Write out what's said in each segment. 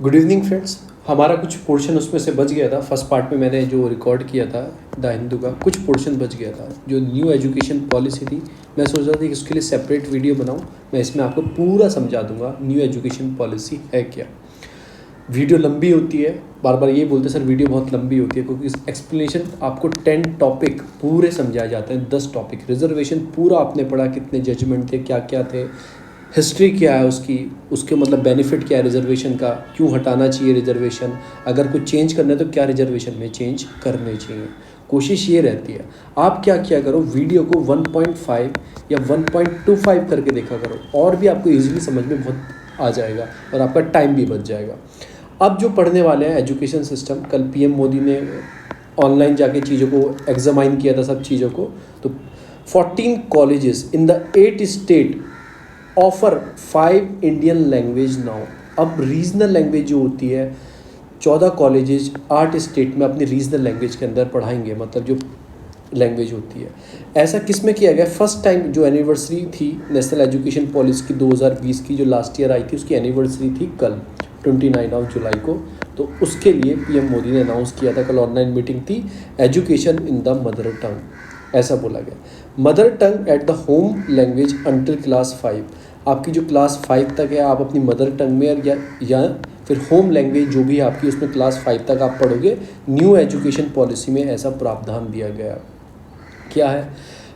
Good evening friends. हमारा कुछ portion उसमें से बच गया था। फर्स्ट पार्ट में मैंने जो रिकॉर्ड किया था द हिंदू का, कुछ पोर्शन बच गया था। जो न्यू एजुकेशन पॉलिसी थी, मैं सोच रहा था कि उसके लिए सेपरेट वीडियो बनाऊं। मैं इसमें आपको पूरा समझा दूंगा न्यू एजुकेशन पॉलिसी है क्या। वीडियो लंबी होती है, बार बार ये बोलते सर वीडियो बहुत लंबी होती है, क्योंकि इस एक्सप्लेनेशन आपको 10 टॉपिक पूरे समझाए जाते हैं। 10 टॉपिक, रिजर्वेशन पूरा आपने पढ़ा, कितने जजमेंट थे, क्या क्या थे, हिस्ट्री क्या है उसकी, उसके मतलब बेनिफिट क्या है रिजर्वेशन का, क्यों हटाना चाहिए रिजर्वेशन, अगर कुछ चेंज करना है तो क्या रिजर्वेशन में चेंज करने चाहिए। कोशिश ये रहती है आप क्या क्या करो, वीडियो को 1.5 या 1.25 करके देखा करो, और भी आपको इजीली समझ में बहुत आ जाएगा और आपका टाइम भी बच जाएगा। अब जो पढ़ने वाले हैं एजुकेशन सिस्टम, कल पीएम मोदी ने ऑनलाइन जाके चीज़ों को एग्जामाइन किया था, सब चीज़ों को। तो 14 colleges in the 8 state offer 5 Indian language now. अब रीजनल लैंग्वेज जो होती है, 14 कॉलेजेस 8 स्टेट में अपनी रीजनल लैंग्वेज के अंदर पढ़ाएंगे, मतलब जो लैंग्वेज होती है। ऐसा किस में किया गया? फर्स्ट टाइम जो एनिवर्सरी थी नेशनल एजुकेशन पॉलिसी की 2020 की, जो लास्ट ईयर आई थी, उसकी एनिवर्सरी थी कल 29 जुलाई को। तो उसके लिए पीएम मोदी ने अनाउंस किया था, कल ऑनलाइन मीटिंग थी, education in the mother tongue, ऐसा बोला गया। Mother tongue at the home language until class 5। आपकी जो क्लास 5 तक है, आप अपनी मदर टंग में या फिर होम लैंग्वेज जो भी है आपकी, उसमें क्लास 5 तक आप पढ़ोगे। न्यू एजुकेशन पॉलिसी में ऐसा प्रावधान दिया गया। क्या है?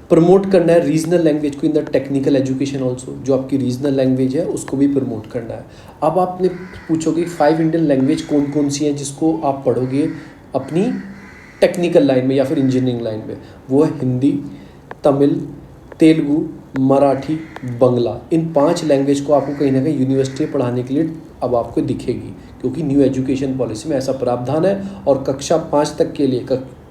प्रमोट करना है रीजनल लैंग्वेज को in the technical education also. जो आपकी रीजनल लैंग्वेज है उसको भी प्रमोट करना है। अब आपने पूछोगे 5 इंडियन लैंग्वेज कौन कौन सी हैं जिसको आप पढ़ोगे अपनी टेक्निकल लाइन में या फिर इंजीनियरिंग लाइन में। वो है हिंदी, तमिल, तेलुगु, मराठी, बंगला। इन 5 लैंग्वेज को आपको कहीं ना कहीं यूनिवर्सिटी पढ़ाने के लिए अब आपको दिखेगी, क्योंकि न्यू एजुकेशन पॉलिसी में ऐसा प्रावधान है। और कक्षा 5 तक के लिए,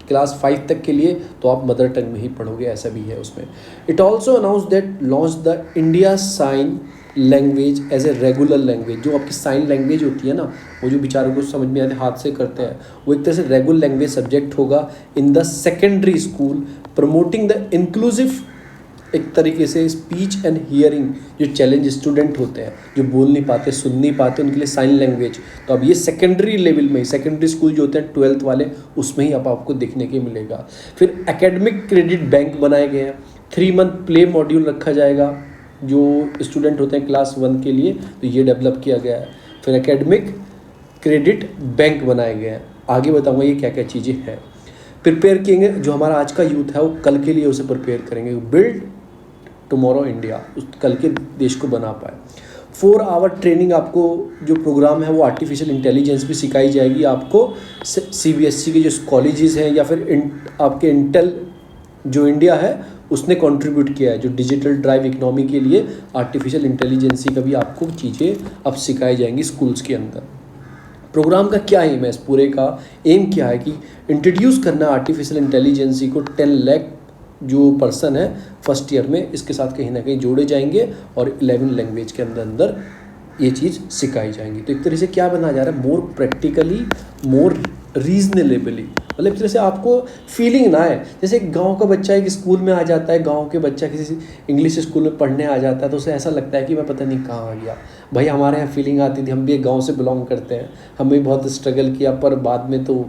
क्लास 5 तक के लिए तो आप मदर टंग में ही पढ़ोगे, ऐसा भी है उसमें। It also announce that launch the India sign language as a regular language. जो आपकी साइन लैंग्वेज होती है ना, वो जो बेचारों को समझ में आते हाथ से करते हैं, वो एक तरह से रेगुलर लैंग्वेज सब्जेक्ट होगा in the secondary school, promoting the inclusive, एक तरीके से स्पीच एंड हियरिंग। जो चैलेंज स्टूडेंट होते हैं, जो बोल नहीं पाते, सुन नहीं पाते, उनके लिए साइन लैंग्वेज। तो अब ये सेकेंडरी लेवल में ही, सेकेंडरी स्कूल जो होते हैं 12th वाले, उसमें ही अब आपको देखने के मिलेगा। फिर एकेडमिक क्रेडिट बैंक बनाए गए हैं। 3 मंथ प्ले मॉड्यूल रखा जाएगा जो स्टूडेंट होते हैं क्लास 1 के लिए, तो ये डेवलप किया गया है। फिर एकेडमिक क्रेडिट बैंक बनाए गए हैं। आगे बताऊँगा ये क्या क्या चीज़ें हैं। प्रिपेयर किएंगे, जो हमारा आज का यूथ है वो कल के लिए उसे प्रिपेयर करेंगे। बिल्ड टुमारो इंडिया, उस कल के देश को बना पाए। 4 आवर ट्रेनिंग, आपको जो प्रोग्राम है वो आर्टिफिशियल इंटेलिजेंस भी सिखाई जाएगी आपको। CBSE के जो कॉलेजेस हैं या फिर आपके इंटेल जो इंडिया है उसने कंट्रीब्यूट किया है, जो डिजिटल ड्राइव इकोनॉमी के लिए आर्टिफिशियल इंटेलिजेंसी का भी आपको चीज़ें अब सिखाई जाएंगी स्कूल्स के अंदर। प्रोग्राम का क्या एम है? इस पूरे का एम क्या है कि इंट्रोड्यूस करना आर्टिफिशियल इंटेलिजेंसी को। 10 लाख जो पर्सन है फर्स्ट ईयर में इसके साथ कहीं ना कहीं जोड़े जाएंगे और 11 लैंग्वेज के अंदर ये चीज़ सिखाई जाएंगी। तो एक तरह से क्या बना जा रहा है? मोर प्रैक्टिकली, मोर रीजनेबली। मतलब एक तरह से आपको फीलिंग ना है जैसे एक गांव का बच्चा एक स्कूल में आ जाता है, गांव के बच्चा किसी इंग्लिश स्कूल में पढ़ने आ जाता है, तो उसे ऐसा लगता है कि मैं पता नहीं कहाँ आ गया। भाई हमारे यहाँ फीलिंग आती थी, हम भी एक गाँव से बिलोंग करते हैं, हमें बहुत स्ट्रगल किया, पर बाद में तो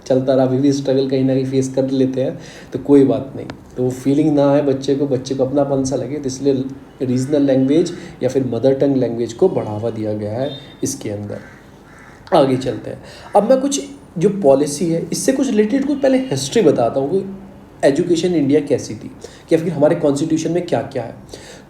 चलता रहा। अभी भी स्ट्रगल कहीं ना कहीं फेस कर लेते हैं, तो कोई बात नहीं। तो वो फीलिंग ना आए बच्चे को अपनापन सा लगे, तो इसलिए रीजनल लैंग्वेज या फिर मदर टंग लैंग्वेज को बढ़ावा दिया गया है इसके अंदर। आगे चलते हैं। अब मैं कुछ जो पॉलिसी है इससे कुछ रिलेटेड कुछ पहले हिस्ट्री बताता हूँ कि एजुकेशन इंडिया कैसी थी, या फिर हमारे कॉन्स्टिट्यूशन में क्या क्या है।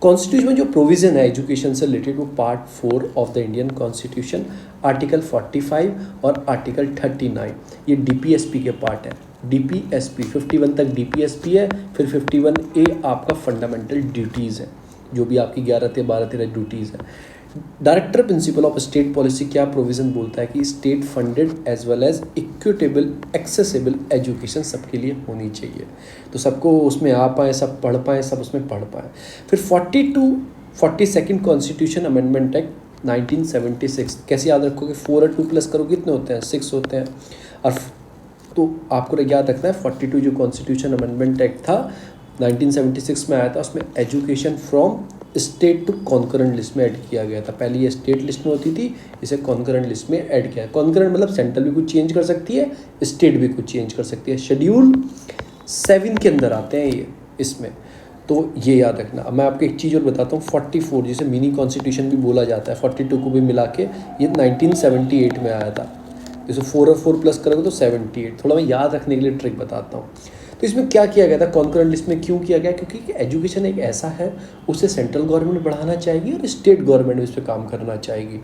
कॉन्स्टिट्यूशन में जो प्रोविज़न है एजुकेशन से रिलेटेड, वो part 4 of the Indian constitution, article 45 और आर्टिकल 39, ये DPSP के पार्ट है। DPSP 51 तक DPSP है, फिर 51A आपका फंडामेंटल ड्यूटीज़ है, जो भी आपकी 11 से 12 ड्यूटीज़ है। Director principle of state policy क्या प्रोविज़न बोलता है कि state funded as well as equitable accessible education सबके लिए होनी चाहिए, तो सबको उसमें आ पाएँ, सब पढ़ पाएँ, सब उसमें पढ़ पाएँ। फिर 42 कॉन्स्टिट्यूशन अमेंडमेंट एक्ट 1976, कैसे याद रखोगे? 4 और 2 प्लस करोगे कितने होते हैं? 6 होते हैं। और तो आपको याद रखना है 42 जो कॉन्स्टिट्यूशन अमेंडमेंट एक्ट था 1976 में आया था, उसमें education from state to concurrent list में ऐड किया गया था। पहले ये स्टेट लिस्ट में होती थी, इसे कॉन्करेंट लिस्ट में ऐड किया है। कॉन्करेंट मतलब सेंट्रल भी कुछ चेंज कर सकती है, स्टेट भी कुछ चेंज कर सकती है। शेड्यूल 7 के अंदर आते हैं ये इसमें, तो ये याद रखना। अब मैं आपको एक चीज़ और बताता हूँ, 44 जिसे मिनी कॉन्स्टिट्यूशन भी बोला जाता है, 42 को भी मिला के ये 1978 में आया था। जैसे 4 और 4 प्लस करोगे तो 78। थोड़ा मैं याद रखने के लिए ट्रिक बताता हूँ। तो इसमें क्या किया गया था, कॉन्करेंट लिस्ट में क्यों किया गया, क्योंकि एजुकेशन एक ऐसा है, उसे सेंट्रल गवर्नमेंट बढ़ाना चाहेगी और स्टेट गवर्नमेंट उस पर काम करना चाहेगी।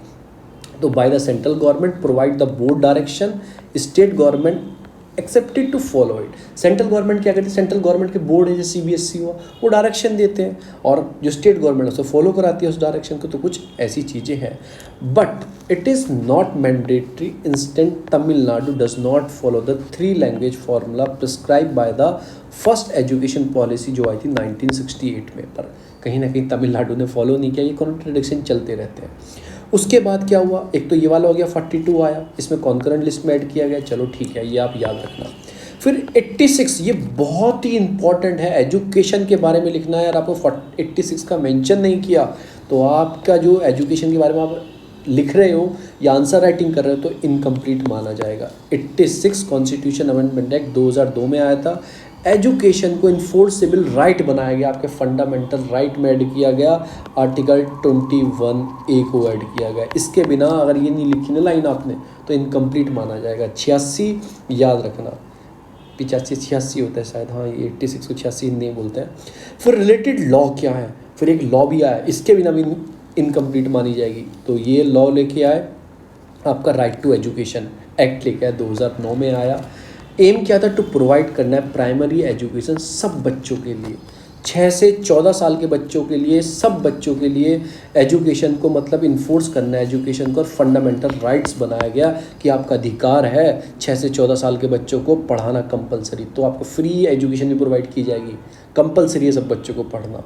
तो by the central government provide the board direction, state government accepted to follow it. Central government क्या करती है, सेंट्रल गवर्नमेंट के बोर्ड है जैसे CBSE हुआ, वो डायरेक्शन देते हैं और जो स्टेट गवर्नमेंट उसे फॉलो कराती है उस डायरेक्शन को। तो कुछ ऐसी चीज़ें हैं, but it is not mandatory. Instant Tamil Nadu does not follow the 3 language formula prescribe by the first education policy जो आई थी 1968 में, पर कहीं ना कहीं तमिलनाडु ने फॉलो नहीं किया। ये कॉन्ट्रडिक्शन चलते रहते हैं। उसके बाद क्या हुआ, एक तो ये वाला हो गया, 42 आया, इसमें कॉन्करेंट लिस्ट में ऐड किया गया, चलो ठीक है, ये आप याद रखना। फिर 86, ये बहुत ही इंपॉर्टेंट है, एजुकेशन के बारे में लिखना है। यार आपको 86 का मेंशन नहीं किया तो आपका जो एजुकेशन के बारे में आप लिख रहे हो या आंसर राइटिंग कर रहे हो तो इनकम्प्लीट माना जाएगा। 86 कॉन्स्टिट्यूशन अमेंडमेंट एक्ट 2002 में आया था। एजुकेशन को इन्फोर्सेबल राइट बनाया गया, आपके फंडामेंटल राइट में ऐड किया गया। आर्टिकल 21A को ऐड किया गया। इसके बिना अगर ये नहीं लिखी ना लाइन आपने तो इनकम्प्लीट माना जाएगा। 86 याद रखना, 85-86 होता है शायद, हाँ ये 86 को 86 नहीं बोलते हैं। फिर रिलेटेड लॉ क्या है, फिर एक लॉ भी आया, इसके बिना भी इनकम्प्लीट मानी जाएगी। तो ये लॉ लेके आए आपका राइट टू एजुकेशन एक्ट लेके आया, 2009 में आया। एम क्या था, टू प्रोवाइड करना है प्राइमरी एजुकेशन सब बच्चों के लिए, 6 से 14 साल के बच्चों के लिए, सब बच्चों के लिए एजुकेशन को मतलब इन्फोर्स करना है एजुकेशन को, और फंडामेंटल राइट्स बनाया गया कि आपका अधिकार है 6 से 14 साल के बच्चों को पढ़ाना कंपलसरी। तो आपको फ्री एजुकेशन भी प्रोवाइड की जाएगी, कंपलसरी है सब बच्चों को पढ़ना।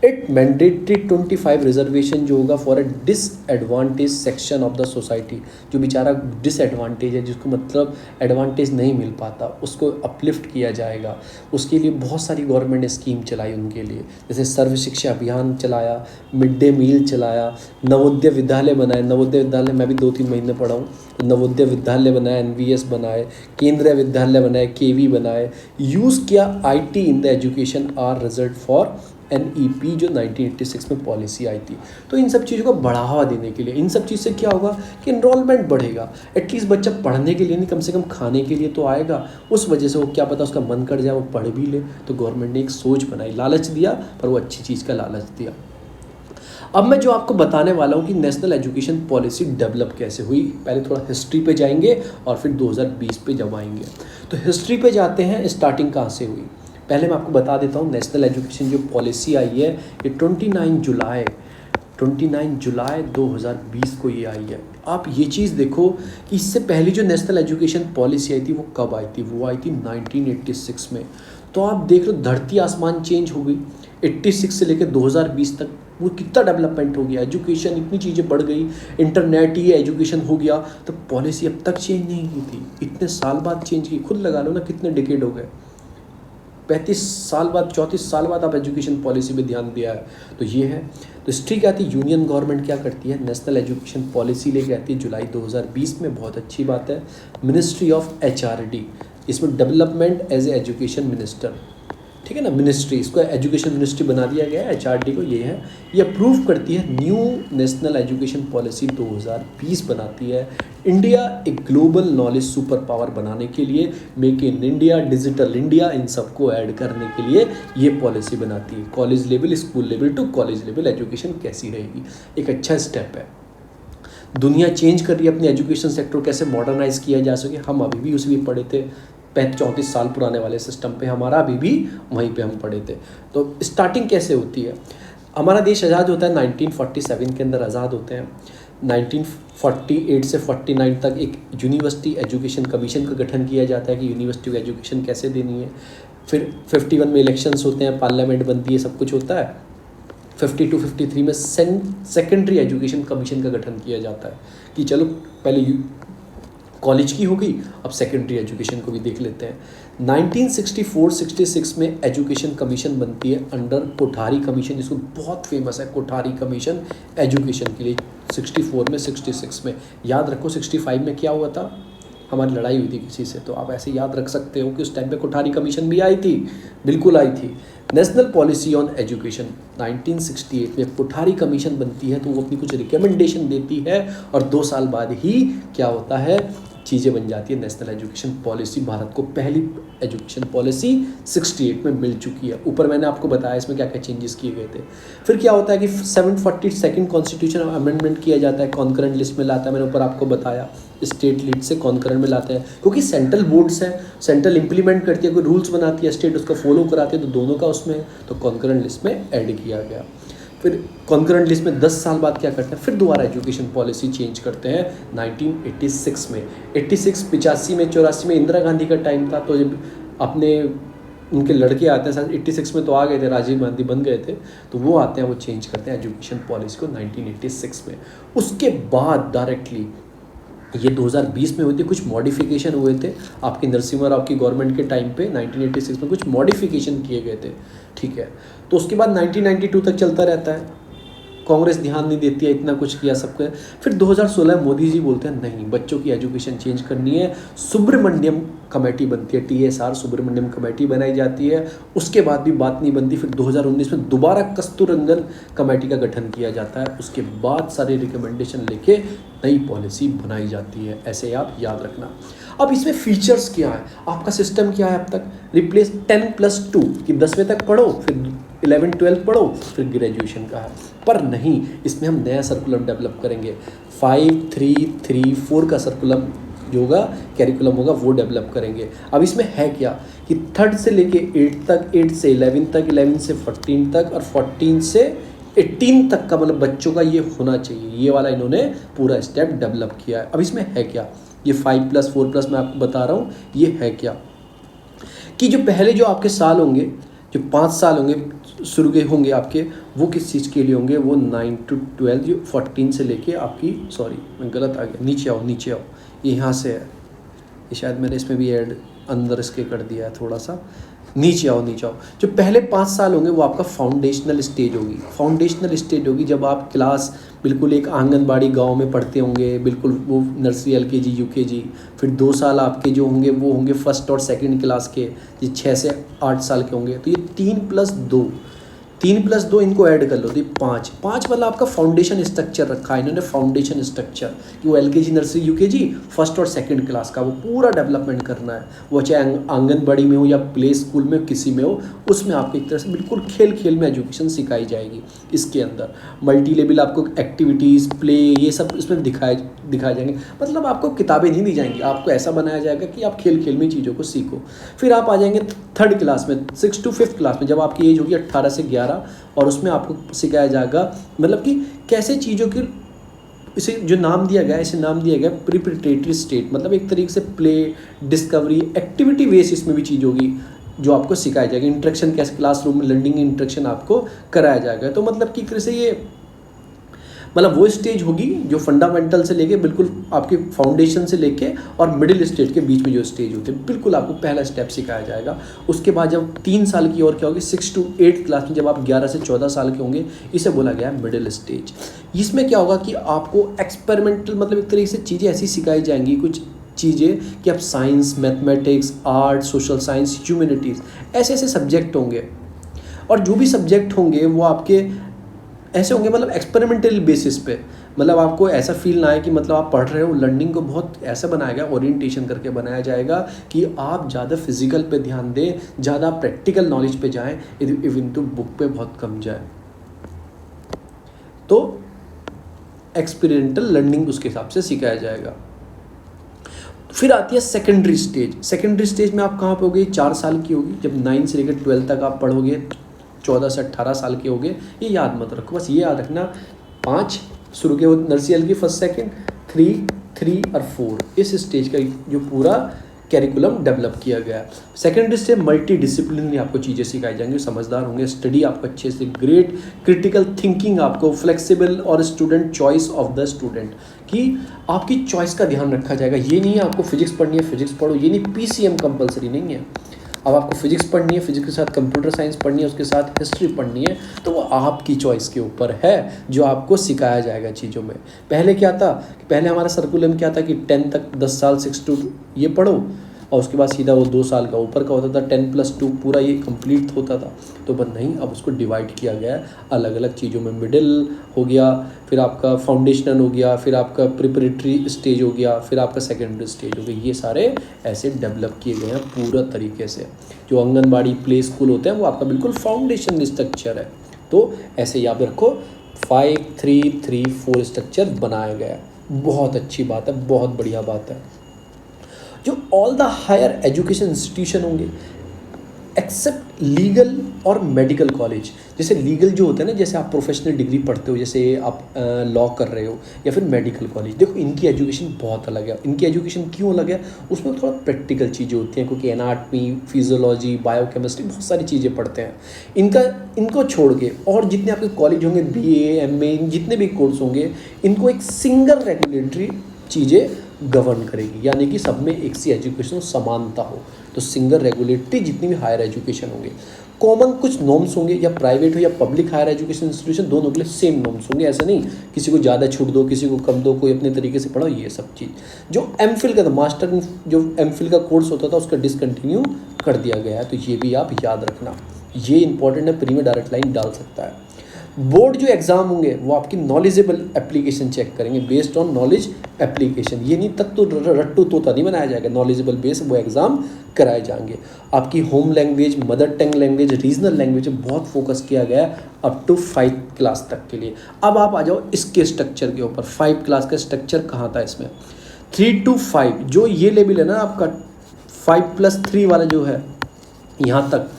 इट मैंडेटरी 25 रिजर्वेशन जो होगा for a disadvantage section of the society, जो बेचारा डिसएडवांटेज है, जिसको मतलब एडवांटेज नहीं मिल पाता, उसको अपलिफ्ट किया जाएगा। उसके लिए बहुत सारी गवर्नमेंट ने स्कीम चलाई उनके लिए, जैसे सर्व शिक्षा अभियान चलाया, मिड डे मील चलाया, नवोदय विद्यालय बनाए। नवोदय विद्यालय मैं भी 2-3 महीने पढ़ा हूँ, तो नवोदय विद्यालय बनाए, NVS बनाए, केंद्रीय विद्यालय बनाए, KV बनाए। यूज़ किया IT in the education are result for NEP जो 1986 में पॉलिसी आई थी। तो इन सब चीज़ों को बढ़ावा देने के लिए, इन सब चीज़ से क्या होगा कि इनरोलमेंट बढ़ेगा। एटलीस्ट बच्चा पढ़ने के लिए नहीं, कम से कम खाने के लिए तो आएगा। उस वजह से वो क्या पता उसका मन कर जाए, वो पढ़ भी ले। तो गवर्नमेंट ने एक सोच बनाई, लालच दिया, पर वो अच्छी चीज़ का लालच दिया। अब मैं जो आपको बताने वाला हूँ कि नेशनल एजुकेशन पॉलिसी डेवलप कैसे हुई, पहले थोड़ा हिस्ट्री पे जाएंगे और फिर 2020 पे जब आएंगे। तो हिस्ट्री पे जाते हैं, स्टार्टिंग कहाँ से हुई। पहले मैं आपको बता देता हूँ, नेशनल एजुकेशन जो पॉलिसी आई है ये 29 जुलाई 2020 को ये आई है। आप ये चीज़ देखो कि इससे पहले जो नेशनल एजुकेशन पॉलिसी आई थी वो कब आई थी, वो आई थी 1986 में। तो आप देख लो धरती आसमान चेंज हो गई। 86 से लेकर 2020 तक वो कितना डेवलपमेंट हो गया, एजुकेशन इतनी चीज़ें बढ़ गई, इंटरनेट ही एजुकेशन हो गया। तो पॉलिसी अब तक चेंज नहीं की थी, इतने साल बाद चेंज की। खुद लगा लो ना कितने डिकेड हो गए, 35 साल बाद, 34 साल बाद आप एजुकेशन पॉलिसी पे ध्यान दिया है। तो ये है। तो हिस्ट्री क्या आती है, यूनियन गवर्नमेंट क्या करती है, नेशनल एजुकेशन पॉलिसी लेके आती है जुलाई 2020 में, बहुत अच्छी बात है। मिनिस्ट्री ऑफ HRD, इसमें development as a education minister, ठीक है ना, मिनिस्ट्री, इसको एजुकेशन मिनिस्ट्री बना दिया गया है, HRD को। ये है, ये अप्रूव करती है न्यू नेशनल एजुकेशन पॉलिसी 2020 बनाती है। इंडिया एक ग्लोबल नॉलेज सुपर पावर बनाने के लिए, make in India, digital India, इन सबको ऐड करने के लिए ये पॉलिसी बनाती है। College level, school level to college level education कैसी रहेगी, एक अच्छा स्टेप है। दुनिया चेंज कर रही है, अपनी एजुकेशन सेक्टर कैसे मॉडर्नाइज किया जा सके। हम अभी भी उसी में पढ़े थे, 34 साल पुराने वाले सिस्टम पे, हमारा अभी भी वहीं पे हम पढ़े थे। तो स्टार्टिंग कैसे होती है, हमारा देश आज़ाद होता है 1947 के अंदर आज़ाद होते हैं। 1948 से 49 तक एक यूनिवर्सिटी एजुकेशन कमीशन का गठन किया जाता है कि यूनिवर्सिटी को एजुकेशन कैसे देनी है। फिर 51 में इलेक्शंस होते हैं, पार्लियामेंट बनती है, सब कुछ होता है। 52-53 में सेकेंडरी एजुकेशन कमीशन का गठन किया जाता है कि चलो पहले कॉलेज की हो गई। अब सेकेंडरी एजुकेशन को भी देख लेते हैं। 1964-66 में एजुकेशन कमीशन बनती है अंडर कोठारी कमीशन, जिसको बहुत फेमस है कोठारी कमीशन एजुकेशन के लिए। 64 में 66 में याद रखो। 65 में क्या हुआ था, हमारी लड़ाई हुई थी किसी से, तो आप ऐसे याद रख सकते हो कि उस टाइम पे कोठारी कमीशन भी आई थी, बिल्कुल आई थी। नेशनल पॉलिसी ऑन एजुकेशन 1968 में कोठारी कमीशन बनती है, तो वो अपनी कुछ रिकमेंडेशन देती है और 2 साल बाद ही क्या होता है, चीज़ें बन जाती है नेशनल एजुकेशन पॉलिसी। भारत को पहली एजुकेशन पॉलिसी 68 में मिल चुकी है। ऊपर मैंने आपको बताया इसमें क्या क्या चेंजेस किए गए थे। फिर क्या होता है कि 742 कॉन्स्टिट्यूशन अमेंडमेंट किया जाता है, कॉन्करेंट लिस्ट में लाता है। मैंने ऊपर आपको बताया स्टेट लीड से कॉन्करेंट में लाते हैं, क्योंकि सेंट्रल बोर्ड्स है, सेंट्रल इंप्लीमेंट करती है, कोई रूल्स बनाती है, स्टेट उसको फॉलो कराती है, तो दोनों का उसमें तो कॉन्करेंट लिस्ट में ऐड किया गया। फिर कॉन्करेंट लिस्ट में 10 साल बाद क्या करते हैं, फिर दोबारा एजुकेशन पॉलिसी चेंज करते हैं 1986 में। 85 में 84 में इंदिरा गांधी का टाइम था, तो जब अपने उनके लड़के आते हैं, शायद 86 में तो आ गए थे, राजीव गांधी बन गए थे, तो वो आते हैं, वो चेंज करते हैं एजुकेशन पॉलिसी को 1986 में। उसके बाद डायरेक्टली ये 2020 में हुई थी, कुछ मॉडिफिकेशन हुए थे आपकी नरसिम्हा राव की गवर्नमेंट के टाइम पे। 1986 में कुछ मॉडिफिकेशन किए गए थे, ठीक है। तो उसके बाद 1992 तक चलता रहता है, कांग्रेस ध्यान नहीं देती है, इतना कुछ किया सबको। फिर 2016 मोदी जी बोलते हैं नहीं, बच्चों की एजुकेशन चेंज करनी है, सुब्रमण्यम कमेटी बनती है, TSR सुब्रमण्यम कमेटी बनाई जाती है। उसके बाद भी बात नहीं बनती, फिर 2019 में दोबारा कस्तूररंगन कमेटी का गठन किया जाता है। उसके बाद सारे रिकमेंडेशन लेके नई पॉलिसी बनाई जाती है, ऐसे आप याद रखना। अब इसमें फीचर्स क्या है, आपका सिस्टम क्या है अब तक, रिप्लेस 10+2 कि 10वीं तक पढ़ो, फिर 11-12 पढ़ो, फिर ग्रेजुएशन का है। पर नहीं, इसमें हम नया सर्कुलम डेवलप करेंगे। 5-3-3-4 का सर्कुलम जो होगा, कैरिकुलम होगा, वो डेवलप करेंगे। अब इसमें है क्या कि 3rd से लेके 8 तक, 8 से 11 तक, 11 से 14 तक और 14 से 18 तक का मतलब बच्चों का ये होना चाहिए। ये वाला इन्होंने पूरा स्टेप डेवलप किया है। अब इसमें है क्या, ये 5+4+ मैं आपको बता रहा हूँ, ये है क्या कि जो पहले जो आपके साल होंगे, जो 5 साल होंगे शुरू के होंगे आपके, वो किस चीज़ के लिए होंगे, वो 9 to 12, जो 14 से लेके आपकी, सॉरी मैं गलत आ गया, नीचे आओ, ये यहाँ से है, ये शायद मैंने इसमें भी ऐड अंदर इसके कर दिया है थोड़ा सा। नीचे आओ। जो पहले 5 साल होंगे वो आपका फाउंडेशनल स्टेज होगी, जब आप क्लास बिल्कुल एक आंगनबाड़ी गांव में पढ़ते होंगे, बिल्कुल वो नर्सरी, LKG, UKG। फिर 2 साल आपके जो होंगे वो होंगे 1st और 2nd क्लास के, ये 6 से 8 साल के होंगे। तो ये 3+2 इनको ऐड कर लो तो ये 5 मतलब आपका फाउंडेशन स्ट्रक्चर रखा है इन्होंने, फाउंडेशन स्ट्रक्चर कि वो LKG, नर्सरी, UKG, 1st और 2nd क्लास का वो पूरा डेवलपमेंट करना है। वो चाहे आंगनबाड़ी में हो या प्ले स्कूल में, किसी में हो, उसमें आपको एक तरह से बिल्कुल खेल में एजुकेशन सिखाई जाएगी। इसके अंदर मल्टी लेवल आपको एक्टिविटीज़, प्ले, ये सब इसमें दिखाए जाएंगे। मतलब आपको किताबें नहीं दी जाएंगी, आपको ऐसा बनाया जाएगा कि आप खेल में चीज़ों को सीखो। फिर आप आ जाएंगे 3rd क्लास में, 6 to 5th क्लास में, जब आपकी एज होगी 18 से 11, और उसमें आपको सिखाया जाएगा मतलब कि कैसे चीज़ों की, इसे जो नाम दिया गया है, इसे नाम दिया गया प्रिपरेटरी स्टेट, मतलब एक तरीके से प्ले, डिस्कवरी, एक्टिविटी बेस इसमें भी चीज़ होगी जो आपको सिखाया जाएगा। इंटरेक्शन कैसे क्लासरूम में लर्निंग इंटरेक्शन आपको कराया जाएगा। तो मतलब कि कैसे ये मतलब वो स्टेज होगी जो फंडामेंटल से लेके बिल्कुल आपके फाउंडेशन से लेके और मिडिल स्टेज के बीच में जो स्टेज होते हैं, बिल्कुल आपको पहला स्टेप सिखाया जाएगा। उसके बाद जब 3 साल की और क्या होगी, 6 to 8 क्लास में, जब आप 11 से 14 साल के होंगे, इसे बोला गया है मिडिल स्टेज। इसमें क्या होगा कि आपको एक्सपेरिमेंटल मतलब एक तरीके से चीज़ें ऐसी सिखाई जाएंगी, कुछ चीज़ें कि आप science, mathematics, art, social science, humanities, ऐसे सब्जेक्ट होंगे। और जो भी सब्जेक्ट होंगे वो आपके ऐसे होंगे मतलब एक्सपेरिमेंटल बेसिस पे, मतलब आपको ऐसा फील ना आए कि मतलब आप पढ़ रहे हो। लर्निंग को बहुत ऐसा बनाया गया, ओरिएंटेशन करके बनाया जाएगा कि आप ज़्यादा फिजिकल पे ध्यान दें, ज़्यादा प्रैक्टिकल नॉलेज पे जाएं, इवन तो बुक पे बहुत कम जाए। तो एक्सपेरिमेंटल लर्निंग उसके हिसाब से सिखाया जाएगा। फिर आती है सेकेंडरी स्टेज में आप कहाँ पे होगे, 4 साल की होगी, जब 9 से लेकर 12 तक आप पढ़ोगे, 14 से 18 साल के होगे। ये याद मत रखो, बस ये याद रखना 5 शुरू के नर्सरी, LKG, 1st, 2nd, 3 और 4, इस स्टेज का जो पूरा कैरिकुलम डेवलप किया गया है। सेकेंडरी स्टेज मल्टी डिसिप्लिनरी आपको चीज़ें सिखाई जाएंगी, समझदार होंगे, स्टडी आपको अच्छे से, ग्रेट क्रिटिकल थिंकिंग आपको, फ्लेक्सिबल और student choice of the student, कि आपकी चॉइस का ध्यान रखा जाएगा। ये नहीं है आपको फिजिक्स पढ़नी है फिजिक्स पढ़ो, ये नहीं, पीसीएम कंपलसरी नहीं है। अब आपको फिजिक्स पढ़नी है, फिजिक्स के साथ कंप्यूटर साइंस पढ़नी है, उसके साथ हिस्ट्री पढ़नी है, तो वो आपकी चॉइस के ऊपर है जो आपको सिखाया जाएगा चीज़ों में। पहले क्या था, पहले हमारा सर्कुलम क्या था कि 10 तक 10 साल 6 to ये पढ़ो, और उसके बाद सीधा वो 2 साल का ऊपर का होता था, 10+2 पूरा ये कंप्लीट होता था। तो बस नहीं, अब उसको डिवाइड किया गया है अलग अलग चीज़ों में। मिडिल हो गया, फिर आपका फाउंडेशनल हो गया, फिर आपका प्रिपरेटरी स्टेज हो गया, फिर आपका सेकेंडरी स्टेज हो गया। ये सारे ऐसे डेवलप किए गए हैं पूरा तरीके से। जो आंगनबाड़ी प्ले स्कूल होते हैं वो आपका बिल्कुल फाउंडेशन स्ट्रक्चर है। तो ऐसे याद रखो 5-3-3-4 स्ट्रक्चर बनाया गया है। बहुत अच्छी बात है, बहुत बढ़िया बात है। जो all the higher education institution होंगे एक्सेप्ट लीगल और मेडिकल कॉलेज, जैसे लीगल जो होते हैं ना, जैसे आप प्रोफेशनल डिग्री पढ़ते हो, जैसे आप लॉ कर रहे हो, या फिर मेडिकल कॉलेज, देखो इनकी एजुकेशन बहुत अलग है। इनकी एजुकेशन क्यों अलग है, उसमें थोड़ा प्रैक्टिकल चीज़ें होती हैं, क्योंकि एनाटमी, फिजियोलॉजी, बायोकेमिस्ट्री, बहुत सारी चीज़ें पढ़ते हैं। इनको छोड़ के और जितने आपके कॉलेज होंगे, BA MA, जितने भी कोर्स होंगे, इनको एक सिंगल रेगुलेटरी चीज़ें गवर्न करेगी, यानी कि सब में एक सी एजुकेशन समानता हो। तो सिंगल रेगुलेटरी जितनी भी हायर एजुकेशन होंगे, कॉमन कुछ नॉर्म्स होंगे, या प्राइवेट हो या पब्लिक हायर एजुकेशन इंस्टीट्यूशन, दोनों के लिए सेम नॉर्म्स होंगे। ऐसा नहीं किसी को ज़्यादा छूट दो, किसी को कम दो, कोई अपने तरीके से पढ़ाओ, ये सब चीज़। जो MPhil का था, मास्टर जो MPhil का कोर्स होता था, उसका डिसकंटिन्यू कर दिया गया है। तो ये भी आप याद रखना, ये इंपॉर्टेंट है, प्री में डायरेक्ट लाइन डाल सकता है। बोर्ड जो एग्जाम होंगे वो आपकी नॉलेजेबल एप्लीकेशन चेक करेंगे, बेस्ड ऑन नॉलेज एप्लीकेशन। ये नहीं तक तो रट्टू तोता नहीं बनाया जाएगा, नॉलेजेबल बेस वो एग्जाम कराए जाएंगे। आपकी home language, mother tongue language, regional language बहुत फोकस किया गया है अप टू 5 क्लास तक के लिए। अब आप आ जाओ इसके स्ट्रक्चर के ऊपर। 5 क्लास का स्ट्रक्चर कहाँ था इसमें, 3 to 5 जो ये लेवल है ना आपका, 5+3 वाला जो है यहाँ तक,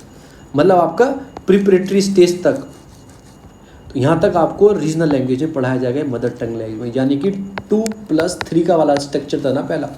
मतलब आपका प्रिपरेटरी स्टेज तक, तो यहाँ तक आपको रीजनल लैंग्वेज में पढ़ाया जाएगा, मदर टंग लैंग्वेज में। यानी कि 2+3 का वाला स्ट्रक्चर था ना पहला,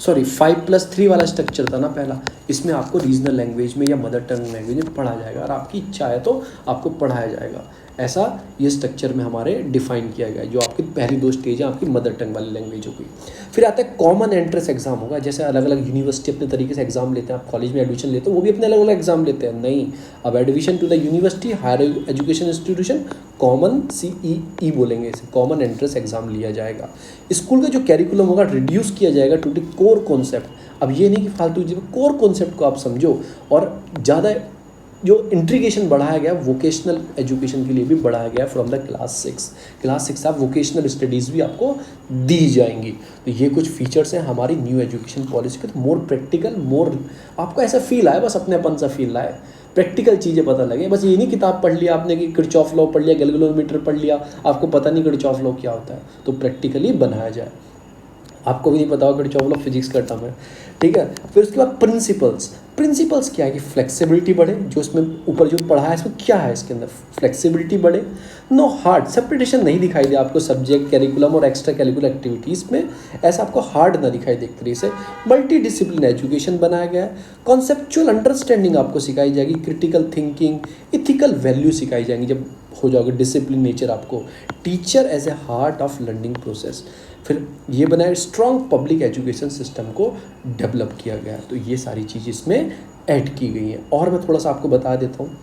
5+3 वाला स्ट्रक्चर था ना पहला, इसमें आपको रीजनल लैंग्वेज में या मदर टंग लैंग्वेज में पढ़ाया जाएगा, और आपकी इच्छा है तो आपको पढ़ाया जाएगा। ऐसा ये स्ट्रक्चर में हमारे डिफाइन किया गया है। जो आपकी पहली 2 स्टेज है आपकी मदर टंग वाली लैंग्वेज होगी। फिर आता है कॉमन एंट्रेंस एग्जाम होगा। जैसे अलग अलग यूनिवर्सिटी अपने तरीके से एग्जाम लेते हैं, आप कॉलेज में एडमिशन लेते हो वो भी अपने अलग अलग एग्जाम लेते हैं। नहीं, अब admission to the university higher education institution common CEE बोलेंगे इसे, कॉमन एंट्रेंस एग्जाम लिया जाएगा। स्कूल का जो कैरिकुलम होगा रिड्यूस किया जाएगा टू द कोर कॉन्सेप्ट। अब ये नहीं कि फालतू चीज़, कोर कॉन्सेप्ट को आप समझो, और ज़्यादा जो इंट्रीगेशन बढ़ाया गया वोकेशनल एजुकेशन के लिए भी बढ़ाया गया फ्रॉम द क्लास 6 आप वोकेशनल स्टडीज़ भी आपको दी जाएंगी। तो ये कुछ फीचर्स हैं हमारी न्यू एजुकेशन पॉलिसी के। तो मोर प्रैक्टिकल, मोर आपको ऐसा फील आए, बस अपनेपन सा फील आए, प्रैक्टिकल चीज़ें पता लगे। बस ये नहीं किताब पढ़ लिया आपने कि किरचॉफ लॉ पढ़ लिया, गैल्वेनोमीटर पढ़ लिया, आपको पता नहीं किरचॉफ लॉ क्या होता है। तो प्रैक्टिकली बनाया जाए। आपको भी नहीं पता होगा किरचॉफ लॉ फिजिक्स का टर्म है, ठीक है। फिर उसके बाद प्रिंसिपल्स क्या है कि फ्लेक्सिबिलिटी बढ़े, जो इसमें ऊपर जो पढ़ा है इसमें क्या है, इसके अंदर फ्लेक्सिबिलिटी बढ़े। नो हार्ड सेपरेटेशन नहीं दिखाई दे आपको सब्जेक्ट, कैरिकुलम और एक्स्ट्रा कैरिकुलर एक्टिविटीज़ में, ऐसा आपको हार्ड ना दिखाई दे। एक तरीके से मल्टी डिसिप्लिन एजुकेशन बनाया गया है। कॉन्सेप्चुअल अंडरस्टैंडिंग आपको सिखाई जाएगी, क्रिटिकल थिंकिंग, इथिकल वैल्यू सिखाई जाएंगी जब हो जाओगे डिसिप्लिन नेचर आपको। Teacher as a heart of learning process. फिर ये बनाया स्ट्रॉन्ग पब्लिक एजुकेशन सिस्टम को डेवलप किया गया। तो ये सारी चीज़ इसमें ऐड की गई हैं। और मैं थोड़ा सा आपको बता देता हूँ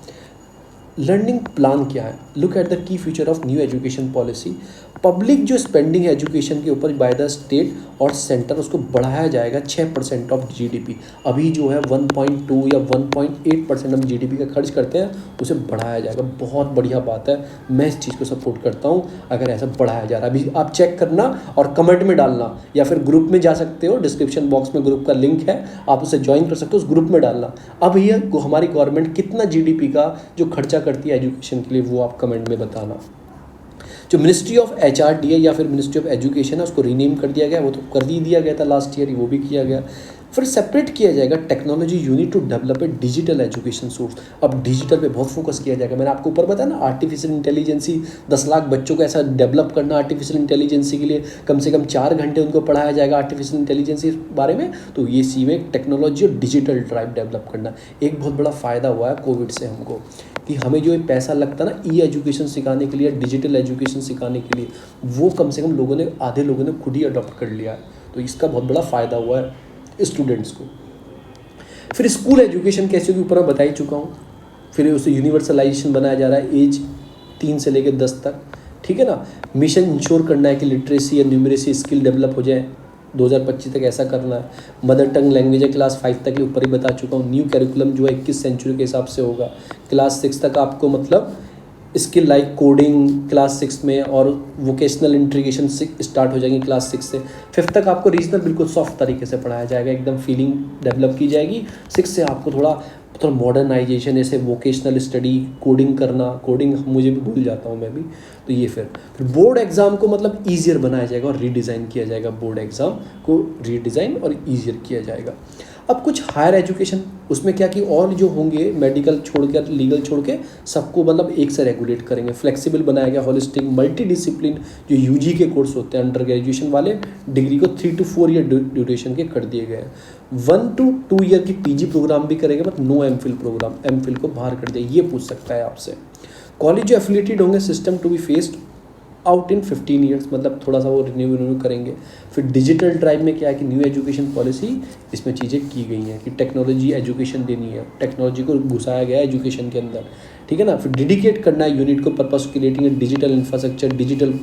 लर्निंग प्लान क्या है। Look at the key feature of new education policy. Public जो स्पेंडिंग है एजुकेशन के ऊपर बाय द स्टेट और सेंटर, उसको बढ़ाया जाएगा 6% ऑफ GDP। अभी जो है 1.2 या 1.8% हम GDP का खर्च करते हैं, उसे बढ़ाया जाएगा। बहुत बढ़िया बात है, मैं इस चीज़ को सपोर्ट करता हूँ अगर ऐसा बढ़ाया जा रहा है। अभी आप चेक करना और कमेंट में डालना, या फिर ग्रुप में जा सकते हो, डिस्क्रिप्शन बॉक्स में ग्रुप का लिंक है, आप उसे ज्वाइन कर सकते हो, उस ग्रुप में डालना। अब ये हमारी गवर्नमेंट कितना GDP का जो खर्चा करती है एजुकेशन के लिए वो आप कमेंट में बताना। जो मिनिस्ट्री ऑफ HRD है या फिर मिनिस्ट्री ऑफ एजुकेशन है उसको रीनेम कर दिया गया, वो तो कर ही दिया गया था लास्ट ईयर, वो भी किया गया। फिर सेपरेट किया जाएगा technology unit to develop a digital education source. अब डिजिटल पे बहुत फोकस किया जाएगा। मैंने आपको ऊपर बताया ना आर्टिफिशियल इंटेलिजेंसी, 10 लाख बच्चों को ऐसा डेवलप करना आर्टिफिशियल इंटेलिजेंसी के लिए, कम से कम 4 घंटे उनको पढ़ाया जाएगा आर्टिफिशियल इंटेलिजेंसी बारे में। तो ये सीवे टेक्नोलॉजी और डिजिटल ड्राइव डेवलप करना एक बहुत बड़ा फ़ायदा हुआ है कोविड से हमको, कि हमें जो पैसा लगता ना ई एजुकेशन सिखाने के लिए, डिजिटल एजुकेशन सिखाने के लिए, वो कम से कम लोगों ने, आधे लोगों ने खुद ही अडॉप्ट कर लिया है। तो इसका बहुत बड़ा फ़ायदा हुआ है स्टूडेंट्स को। फिर स्कूल एजुकेशन कैसे होगी ऊपर मैं बता ही चुका हूँ। फिर उसे यूनिवर्सलाइजेशन बनाया जा रहा है एज 3 से लेकर 10 तक, ठीक है ना। मिशन इंश्योर करना है कि लिटरेसी या न्यूमरेसी स्किल डेवलप हो जाए 2025 तक, ऐसा करना है। मदर टंग लैंग्वेज है क्लास 5 तक के ऊपर ही बता चुका हूँ। न्यू कैरिकुलम जो है 21 सेंचुरी के हिसाब से होगा। क्लास 6 तक आपको मतलब स्किल लाइक कोडिंग क्लास 6 में, और वोकेशनल इंटीग्रेशन स्टार्ट हो जाएंगी क्लास 6 से। 5 तक आपको रीजनल बिल्कुल सॉफ्ट तरीके से पढ़ाया जाएगा, एकदम फीलिंग डेवलप की जाएगी। 6 से आपको थोड़ा मॉडर्नाइजेशन, जैसे वोकेशनल स्टडी, कोडिंग करना, कोडिंग मुझे भी भूल जाता हूँ मैं भी। तो ये फिर बोर्ड एग्ज़ाम को मतलब ईजियर बनाया जाएगा और रीडिज़ाइन किया जाएगा। बोर्ड एग्ज़ाम को रीडिज़ाइन और ईजियर किया जाएगा। अब कुछ हायर एजुकेशन, उसमें क्या कि और जो होंगे मेडिकल छोड़ के, लीगल छोड़ के, सबको मतलब एक से रेगुलेट करेंगे। फ्लेक्सिबल बनाया गया, होलिस्टिक मल्टी डिसिप्लिन जो यूजी के कोर्स होते हैं अंडर ग्रेजुएशन वाले, डिग्री को 3 to 4 ईयर ड्यूरेशन के कर दिए गए हैं। 1 to 2 ईयर की पीजी प्रोग्राम भी करेंगे, but no MPhil programme, MPhil को बाहर कर दिया। ये पूछ सकता है आपसे। कॉलेज जो एफिलिएटेड होंगे system to be phased out in 15 years, मतलब थोड़ा सा वो रिन्यू करेंगे। फिर डिजिटल ड्राइव में क्या है कि न्यू एजुकेशन पॉलिसी, इसमें चीज़ें की गई हैं कि टेक्नोलॉजी एजुकेशन देनी है, टेक्नोलॉजी को घुसाया गया है एजुकेशन के अंदर, ठीक है ना। फिर डेडिकेट करना है यूनिट को purpose creating digital infrastructure, digital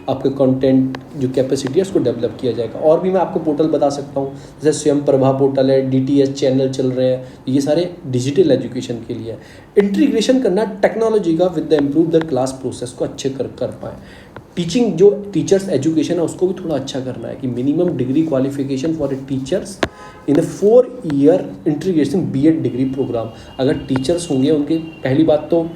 आपके कंटेंट जो कैपेसिटी है उसको डेवलप किया जाएगा। और भी मैं आपको पोर्टल बता सकता हूँ, जैसे स्वयं प्रभा पोर्टल है, DTS चैनल चल रहे हैं, ये सारे डिजिटल एजुकेशन के लिए है। इंटीग्रेशन करना टेक्नोलॉजी का with the improve the class process को अच्छे कर पाएँ। टीचिंग जो टीचर्स एजुकेशन है उसको भी थोड़ा अच्छा करना है कि minimum degree qualification for a teachers in a 4 year integration BEd degree programme. अगर टीचर्स होंगे उनके, पहली बात तो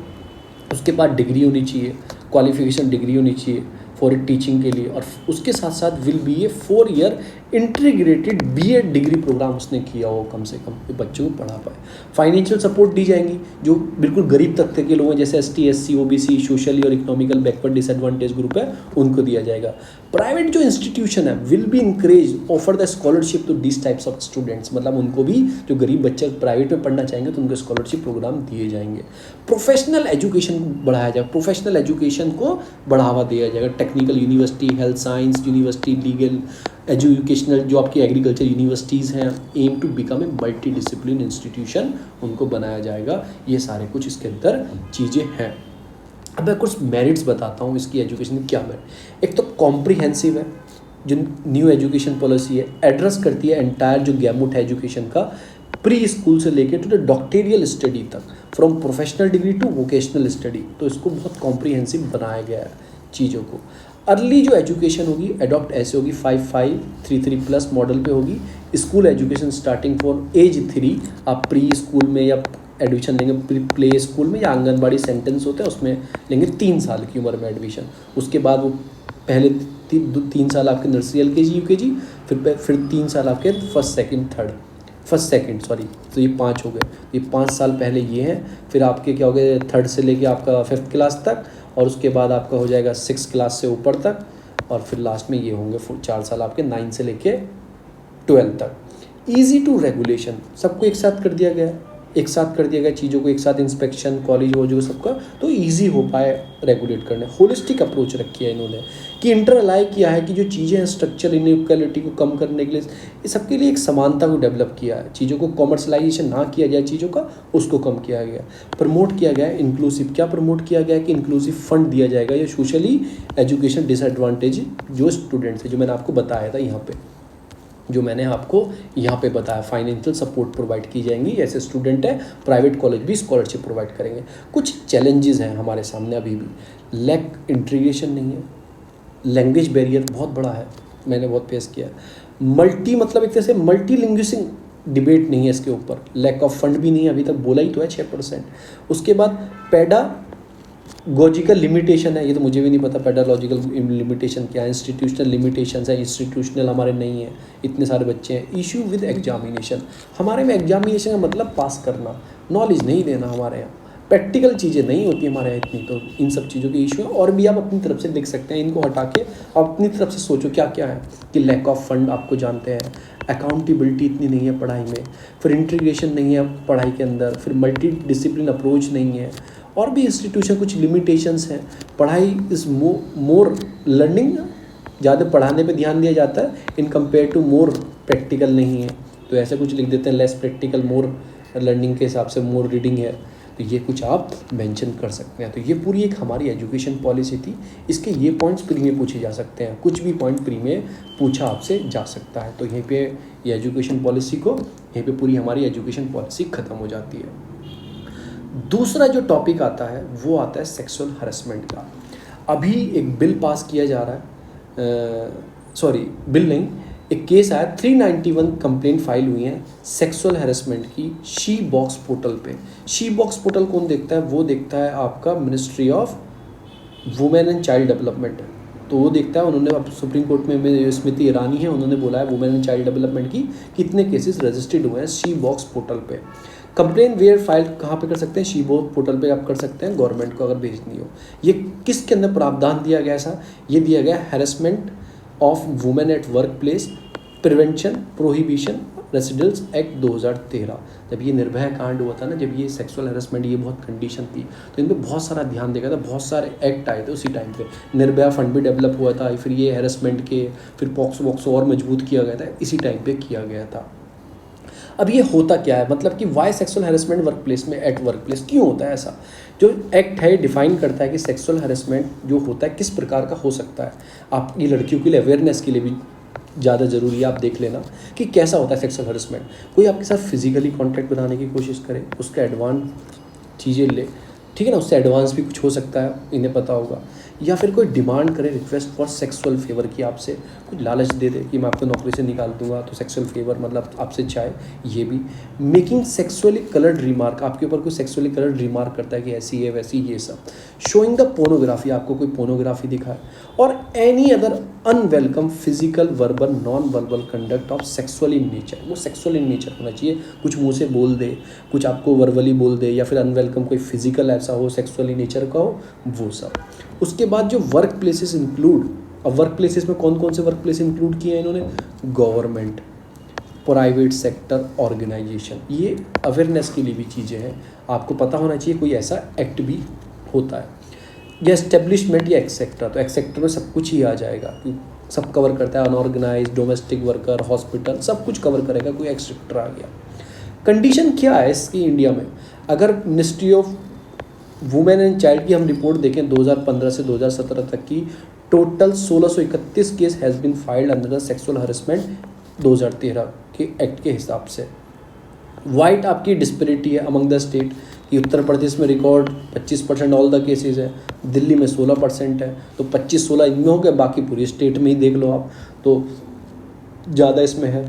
उसके पास डिग्री होनी चाहिए, क्वालिफिकेशन डिग्री होनी चाहिए फॉर ए टीचिंग के लिए, और उसके साथ साथ will be a 4 year integrated BEd degree programme उसने किया हो कम से कम, बच्चों को पढ़ा पाए। फाइनेंशियल सपोर्ट दी जाएंगी जो बिल्कुल गरीब तबके के लोग हैं, जैसे ST SC OBC सोशली और इकोनॉमिकल बैकवर्ड डिसएडवांटेज ग्रुप है, उनको दिया जाएगा। प्राइवेट जो इंस्टीट्यूशन है will be encourage offer the scholarship to this types of students, मतलब उनको भी जो गरीब बच्चे प्राइवेट में पढ़ना चाहेंगे तो उनको स्कॉलरशिप प्रोग्राम दिए जाएंगे। प्रोफेशनल एजुकेशन बढ़ाया जाएगा, प्रोफेशनल एजुकेशन को बढ़ावा दिया जाएगा। Technical university, health science university, legal educational जो आपकी एग्रीकल्चर यूनिवर्सिटीज़ हैं, aim to become a multi discipline institution, उनको बनाया जाएगा। ये सारे कुछ इसके अंदर चीज़ें हैं। अब मैं कुछ मेरिट्स बताता हूँ इसकी एजुकेशन क्या मेरिट। एक तो कॉम्प्रिहेंसिव है, जो न्यू एजुकेशन पॉलिसी है, एड्रेस करती है एंटायर जो गैमुट है एजुकेशन का, प्री स्कूल से लेकर टू द डॉक्टोरियल स्टडी तक, from professional degree to vocational study. तो इसको बहुत कॉम्प्रिहेंसिव बनाया गया है चीज़ों को। अर्ली जो एजुकेशन होगी अडॉप्ट ऐसे होगी 5533+ मॉडल पे होगी। School education starting for age 3, आप प्री स्कूल में या एडमिशन लेंगे प्ले स्कूल में या आंगनबाड़ी सेंटेंस होते हैं उसमें लेंगे 3 साल की उम्र में एडमिशन। उसके बाद वो पहले 3 साल आपके नर्सरी LKG UKG, फिर 3 साल आपके फर्स्ट सेकंड सॉरी, तो ये 5 हो गए। ये 5 साल पहले ये हैं, फिर आपके क्या हो गए 3rd से लेके आपका 5th क्लास तक, और उसके बाद आपका हो जाएगा 6th क्लास से ऊपर तक, और फिर लास्ट में ये होंगे 4 साल आपके 9 से लेके 12 तक। ईजी टू रेगुलेशन, सबको एक साथ कर दिया गया, चीज़ों को एक साथ, इंस्पेक्शन कॉलेज हो जो सबका, तो इजी हो पाए रेगुलेट करने। होलिस्टिक अप्रोच रखी है इन्होंने कि इंटर अलाइ किया है कि जो चीज़ें हैं स्ट्रक्चर इनइक्वालिटी को कम करने के लिए, ये सबके लिए एक समानता को डेवलप किया है। चीज़ों को कॉमर्शलाइजेशन ना किया जाए, चीज़ों का उसको कम किया गया। प्रमोट किया गया है इंक्लूसिव, क्या प्रमोट किया गया है कि इंक्लूसिव फंड दिया जाएगा या सोशली एजुकेशन डिसएडवांटेज जो स्टूडेंट्स है, जो मैंने आपको बताया था यहाँ पे बताया, फाइनेंशियल सपोर्ट प्रोवाइड की जाएंगी। ऐसे स्टूडेंट है प्राइवेट कॉलेज भी स्कॉलरशिप प्रोवाइड करेंगे। कुछ चैलेंजेस हैं हमारे सामने अभी भी, लैक इंटीग्रेशन नहीं है, लैंग्वेज बैरियर बहुत बड़ा है, मैंने बहुत फेस किया। मतलब एक तरह से मल्टी लिंग्विस्टिक डिबेट नहीं है इसके ऊपर, लैक ऑफ फंड भी नहीं है, अभी तक बोला ही तो है 6%। उसके बाद लॉजिकल लिमिटेशन है, ये तो मुझे भी नहीं पता पेडालॉजिकल लिमिटेशन क्या है। इंस्टीट्यूशनल लिमिटेशंस है, इंस्टीट्यूशनल हमारे नहीं है, इतने सारे बच्चे हैं। इशू विद एग्जामिनेशन, हमारे में एग्जामिनेशन का मतलब पास करना, नॉलेज नहीं देना हमारे यहाँ, प्रैक्टिकल चीज़ें नहीं होती हमारे यहाँ इतनी। तो इन सब चीज़ों के इशू है, और भी आप अपनी तरफ से देख सकते हैं, इनको हटा के आप अपनी तरफ से सोचो क्या क्या है। कि लैक ऑफ फंड आपको जानते हैं, अकाउंटेबिलिटी इतनी नहीं है पढ़ाई में, फिर इंटीग्रेशन नहीं है पढ़ाई के अंदर, फिर मल्टी डिसिप्लिन अप्रोच नहीं है, और भी इंस्टीट्यूशन कुछ लिमिटेशंस हैं। पढ़ाई इज़ मोर लर्निंग, ज़्यादा पढ़ाने पे ध्यान दिया जाता है in compare to more practical नहीं है। तो ऐसे कुछ लिख देते हैं, लेस प्रैक्टिकल मोर लर्निंग के हिसाब से मोर रीडिंग है। तो ये कुछ आप मेंशन कर सकते हैं। तो ये पूरी एक हमारी एजुकेशन पॉलिसी थी। इसके ये पॉइंट्स प्री में पूछे जा सकते हैं, कुछ भी पॉइंट प्री में पूछा आपसे जा सकता है। तो यहीं पे ये एजुकेशन पॉलिसी को, यहीं पे पूरी हमारी एजुकेशन पॉलिसी ख़त्म हो जाती है। दूसरा जो टॉपिक आता है वो आता है सेक्सुअल हरेसमेंट का। अभी एक बिल पास किया जा रहा है, बिल नहीं, एक केस आया, 391 कंप्लेंट फाइल हुई हैं सेक्सुअल हैरेसमेंट की शी बॉक्स पोर्टल पे। शी बॉक्स पोर्टल कौन देखता है? वो देखता है आपका ministry of women and child development. तो वो देखता है, उन्होंने अब सुप्रीम कोर्ट में स्मृति ईरानी है, उन्होंने बोला है वुमेन एंड चाइल्ड डेवलपमेंट की कितने केसेस रजिस्टर्ड हुए हैं शी बॉक्स पोर्टल पे। कंप्लेन वेयर फाइल कहाँ पे कर सकते हैं? शी बॉक्स पोर्टल पे आप कर सकते हैं, गवर्नमेंट को अगर भेजनी हो। ये किसके अंदर प्रावधान दिया गया ऐसा? ये दिया गया harassment of women at work place prevention prohibition residence act 2013। जब ये निर्भया कांड हुआ था ना, जब ये सेक्सुअल हैरेसमेंट ये बहुत कंडीशन थी, तो इन पर बहुत सारा ध्यान दिया गया था, बहुत सारे एक्ट आए थे उसी टाइम पे। निर्भया फंड भी डेवलप हुआ था, फिर ये हैरेसमेंट के फिर पॉक्सो और मजबूत किया गया था, इसी टाइम पे किया गया था। अब ये होता क्या है, मतलब कि why sexual harassment work place में, एट वर्क प्लेस क्यों होता है ऐसा? जो एक्ट है डिफाइन करता है कि सेक्सुअल हैरेसमेंट जो होता है किस प्रकार का हो सकता है। आपकी लड़कियों के लिए अवेयरनेस के लिए भी ज़्यादा ज़रूरी है, आप देख लेना कि कैसा होता है सेक्सुअल हैरेसमेंट। कोई आपके साथ फिजिकली कांटेक्ट बनाने की कोशिश करे, उसका एडवांस चीज़ें ले, ठीक है ना, उससे एडवांस भी कुछ हो सकता है, इन्हें पता होगा। या फिर कोई डिमांड करे, रिक्वेस्ट फॉर सेक्सुअल फेवर की, आपसे कुछ लालच दे दे कि मैं आपको नौकरी से निकाल दूंगा, तो सेक्सुअल फेवर मतलब आपसे चाहे। ये भी मेकिंग सेक्सुअली कलर्ड रिमार्क, आपके ऊपर कोई सेक्सुअली कलर्ड रिमार्क करता है कि ऐसी है वैसी, ये सब। शोइंग द पोर्नोग्राफी, आपको कोई पोर्नोग्राफी दिखाए, और any other unwelcome physical verbal non verbal conduct of sexual in nature. वो सेक्सुअल इन नेचर होना चाहिए, कुछ मुंह से बोल दे, कुछ आपको वर्बली बोल दे, या फिर अनवेलकम कोई फिजिकल ऐसा हो, सेक्सुअल इन नेचर का हो, वो सब। उसके बाद जो वर्क प्लेसेस इंक्लूड, अब वर्क प्लेसेस में कौन कौन से वर्क प्लेस इंक्लूड किए हैं इन्होंने? Government, private sector, organisation. ये अवेयरनेस के लिए भी चीज़ें हैं, आपको पता होना चाहिए कोई ऐसा एक्ट भी होता है। या एस्टेब्लिशमेंट या एक्सेक्टर, तो एक्सेक्टर में सब कुछ ही आ जाएगा, सब कवर करता है, अनऑर्गेनाइज, डोमेस्टिक वर्कर, हॉस्पिटल, सब कुछ कवर करेगा, कोई एक्सेक्टर आ गया। कंडीशन क्या है इसकी इंडिया में? अगर ministry of women and child की हम रिपोर्ट देखें 2015 से 2017 तक की, total 1631 case has been filed under the sexual harassment 2013 के एक्ट के हिसाब से। वाइट आपकी डिस्पेरिटी है अमंग द स्टेट, कि उत्तर प्रदेश में रिकॉर्ड 25% ऑल द केसेस है, दिल्ली में 16% है, तो 25-16 इनमें हो गए, बाकी पूरी स्टेट में ही देख लो आप, तो ज़्यादा इसमें है।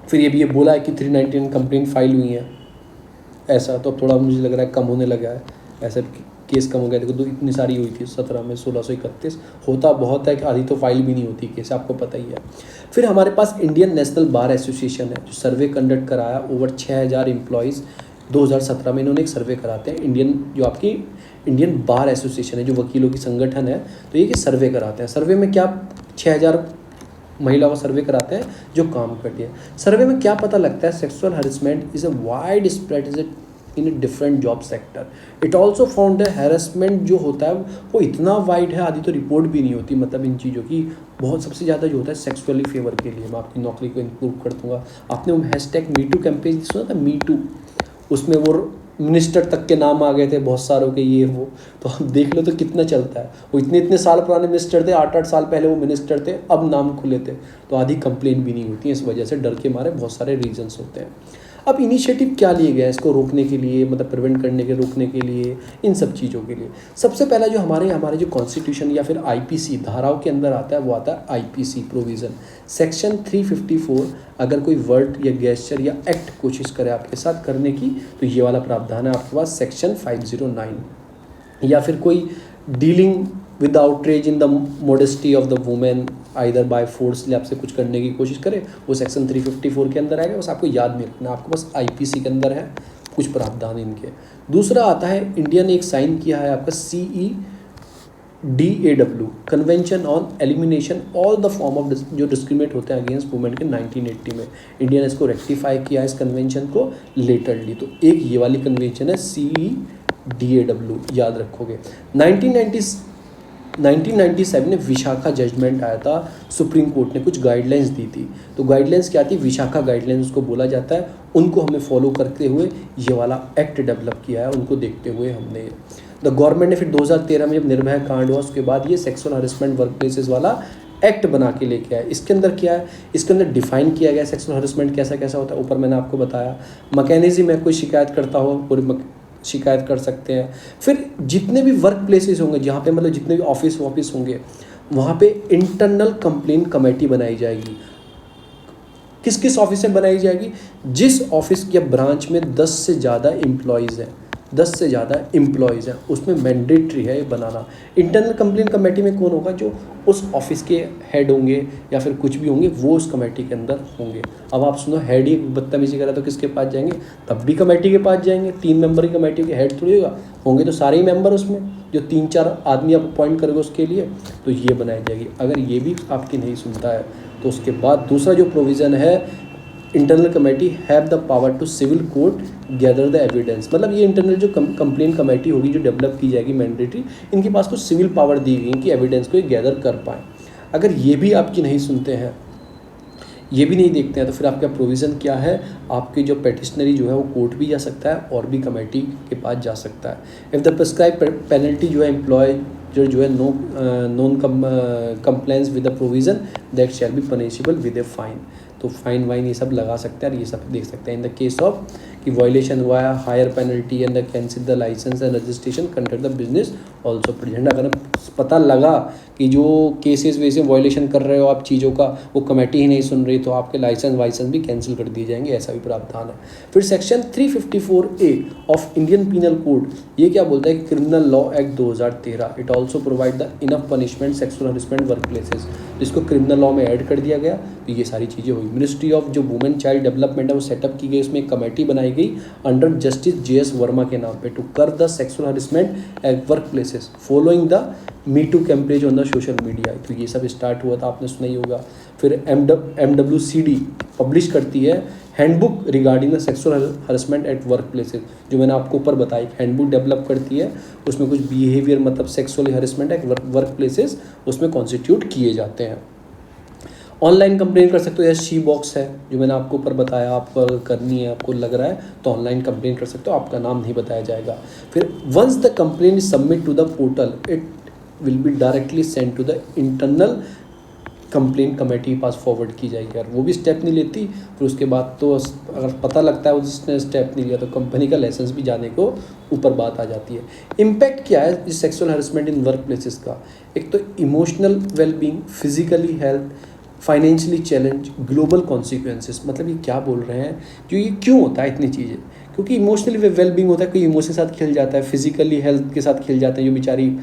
फिर ये बोला है कि 319 कंप्लेंट फाइल हुई हैं ऐसा, तो अब थोड़ा मुझे लग रहा है कम होने लगा है, ऐसे केस कम हो गया। देखो, इतनी सारी हुई थी 17 में 1631, होता बहुत है कि आधी तो फाइल भी नहीं होती केस, आपको पता ही है। फिर हमारे पास इंडियन नेशनल बार एसोसिएशन है, जो सर्वे कंडक्ट कराया, ओवर 6000 एम्प्लॉयज़ 2017 में इन्होंने एक सर्वे कराते हैं। जो आपकी इंडियन बार एसोसिएशन है, जो वकीलों की संगठन है, तो ये कि सर्वे कराते हैं। सर्वे में क्या 6000 महिलाओं का सर्वे कराते हैं जो काम करती है। सर्वे में क्या पता लगता है? Sexual harassment is a wide spread is in a different job sector. It also found harassment जो होता है वो इतना वाइड है, आधी तो रिपोर्ट भी नहीं होती, मतलब इन चीज़ों की बहुत सबसे ज़्यादा जो होता है सेक्सुअली फेवर के लिए। मैं आपकी नौकरी को इंप्रूव कर दूँगा। आपने वो हैशटैग मीटू कैंपेन सुना था, मीटू, उसमें वो मिनिस्टर तक के नाम आ गए थे बहुत सारों के, ये वो, तो आप देख लो तो कितना चलता है। वो इतने साल पुराने मिनिस्टर थे, 8-8 साल पहले वो मिनिस्टर थे, अब नाम खुले थे, तो आधी कंप्लेन भी नहीं होती है इस वजह से, डर के मारे बहुत सारे रीजंस होते हैं। अब इनिशिएटिव क्या लिए गए इसको रोकने के लिए, मतलब प्रिवेंट करने के, रोकने के लिए, इन सब चीज़ों के लिए? सबसे पहला जो हमारे जो कॉन्स्टिट्यूशन या फिर आईपीसी धाराओं के अंदर आता है, वो आता है आईपीसी प्रोविज़न सेक्शन 354। अगर कोई वर्ड या गेस्चर या एक्ट कोशिश करे आपके साथ करने की, तो ये वाला प्रावधान है आपके पास सेक्शन 509। या फिर कोई dealing with outrage in the modesty of the women either by forcibly आपसे कुछ करने की कोशिश करे, वो सेक्शन 354 के अंदर आएगा। बस आपको याद नहीं रखना, आपको बस आईपीसी के अंदर है कुछ प्रावधान इनके। दूसरा आता है, इंडिया ने एक साइन किया है आपका CEDAW, convention on elimination all the form of जो डिस्क्रिमिनेट होते हैं अगेंस्ट वुमेन के 1980 में। इंडिया ने इसको रेक्टिफाई किया है इस कन्वेंशन को लेटरली। तो एक ये वाली कन्वेंशन है CEDAW, याद रखोगे। 1997 में विशाखा जजमेंट आया था, सुप्रीम कोर्ट ने कुछ गाइडलाइंस दी थी। तो गाइडलाइंस क्या थी, विशाखा गाइडलाइंस उसको बोला जाता है। उनको हमें फॉलो करते हुए ये वाला एक्ट डेवलप किया है, उनको देखते हुए हमने द गवर्नमेंट ने फिर 2013 में जब निर्भया कांड हुआ उसके बाद ये सेक्सुअल हरेसमेंट वर्क प्लेसेस वाला एक्ट बना के लेके आया। इसके अंदर क्या है, इसके अंदर डिफाइन किया गया सेक्सुअल हरेसमेंट कैसा कैसा होता है। ऊपर मैंने आपको बताया मैकेनिज्म है, कोई शिकायत करता हो पूरी शिकायत कर सकते हैं। फिर जितने भी वर्क प्लेसेस होंगे जहाँ पे मतलब जितने भी ऑफिस होंगे वहाँ पे इंटरनल कंप्लेंट कमेटी बनाई जाएगी। किस किस ऑफिस में बनाई जाएगी, जिस ऑफिस या ब्रांच में 10 से ज़्यादा एम्प्लॉयज़ हैं, 10 से ज़्यादा एम्प्लॉयज़ हैं, उसमें मैंडेटरी है ये बनाना। इंटरनल कंप्लेंट कमेटी में कौन होगा, जो उस ऑफिस के हेड होंगे या फिर कुछ भी होंगे वो उस कमेटी के अंदर होंगे। अब आप सुनो, हेड ही बदतमीजी करा तो किसके पास जाएंगे, तब भी कमेटी के पास जाएंगे। 3 मेंबर की कमेटी के हेड थोड़ी होंगे तो सारे ही मेंबर उसमें, जो 3-4 आदमी आप अपॉइंट करोगे उसके लिए, तो ये बनाई जाएगी। अगर ये भी आपकी नहीं सुनता है तो उसके बाद दूसरा जो प्रोविज़न है, internal committee have the power to civil court gather the evidence. मतलब ये इंटरनल जो कंप्लेंट कमेटी होगी जो डेवलप की जाएगी मैंडेटरी, इनके पास कुछ सिविल पावर दी गई कि एविडेंस को ये गैदर कर पाएँ। अगर ये भी आपकी नहीं सुनते हैं, ये भी नहीं देखते हैं, तो फिर आपका प्रोविज़न क्या है, आपकी जो पेटिशनरी जो है वो कोर्ट भी जा सकता है और भी कमेटी के पास जा सकता है। इफ़ द प्रिस्क्राइब पेनल्टी जो है एम्प्लॉय जो है non compliance with the provision that shall be punishable with a fine. तो फाइन वाइन ये सब लगा सकते हैं और ये सब देख सकते हैं। इन द केस ऑफ कि वायलेशन हुआ है, higher penalty and the cancel the licence and registration conduct the business also present. अगर पता लगा कि जो केसेस वैसे वायलेशन कर रहे हो आप चीज़ों का, वो कमेटी ही नहीं सुन रही, तो आपके लाइसेंस वाइसेंस भी कैंसिल कर दिए जाएंगे, ऐसा भी प्रावधान है। फिर section 354A of Indian penal code, ये क्या बोलता है कि criminal law act 2013 it also provide the enough punishment sexual harassment work places. इसको क्रिमिनल लॉ में ऐड कर दिया गया, तो ये सारी चीज़ें हुई। मिनिस्ट्री ऑफ जो वुमेन चाइल्ड डेवलपमेंट है वो सेटअप की गई, उसमें एक कमेटी बनाई गई अंडर जस्टिस JS वर्मा के नाम पे टू कर the sexual harassment at work places following the me too campaign on the social media. तो ये सब स्टार्ट हुआ था, आपने सुना ही होगा। फिर MWCD पब्लिश करती है handbook regarding the sexual harassment at work places, जो मैंने आपको ऊपर बताई। हैंडबुक डेवलप करती है, उसमें कुछ बिहेवियर मतलब sexual harassment at work places उसमें कॉन्स्टिट्यूट किए जाते हैं। ऑनलाइन कंप्लेन कर सकते हो, या शी बॉक्स है जो मैंने आपको ऊपर बताया, आप करनी है, आपको लग रहा है तो ऑनलाइन कंप्लेन कर सकते हो, आपका नाम नहीं बताया जाएगा। फिर once the complain is submit to the portal it will be directly send to the internal complaint committee के पास फॉरवर्ड की जाएगी। अगर वो भी स्टेप नहीं लेती फिर उसके बाद तो अगर पता लगता है उसने स्टेप नहीं लिया तो कंपनी का लाइसेंस भी जाने को ऊपर बात आ जाती है। इम्पैक्ट क्या है इस sexual harassment in work places का, एक तो emotional wellbeing, physically health, financially challenge, global consequences. मतलब ये क्या बोल रहे हैं, जो ये क्यों होता है इतनी चीज़ें, क्योंकि इमोशनली वेलबींग होता है, कोई इमोशन के साथ खेल जाता है, फिजिकली हेल्थ के साथ खेल जाते हैं, जो बेचारी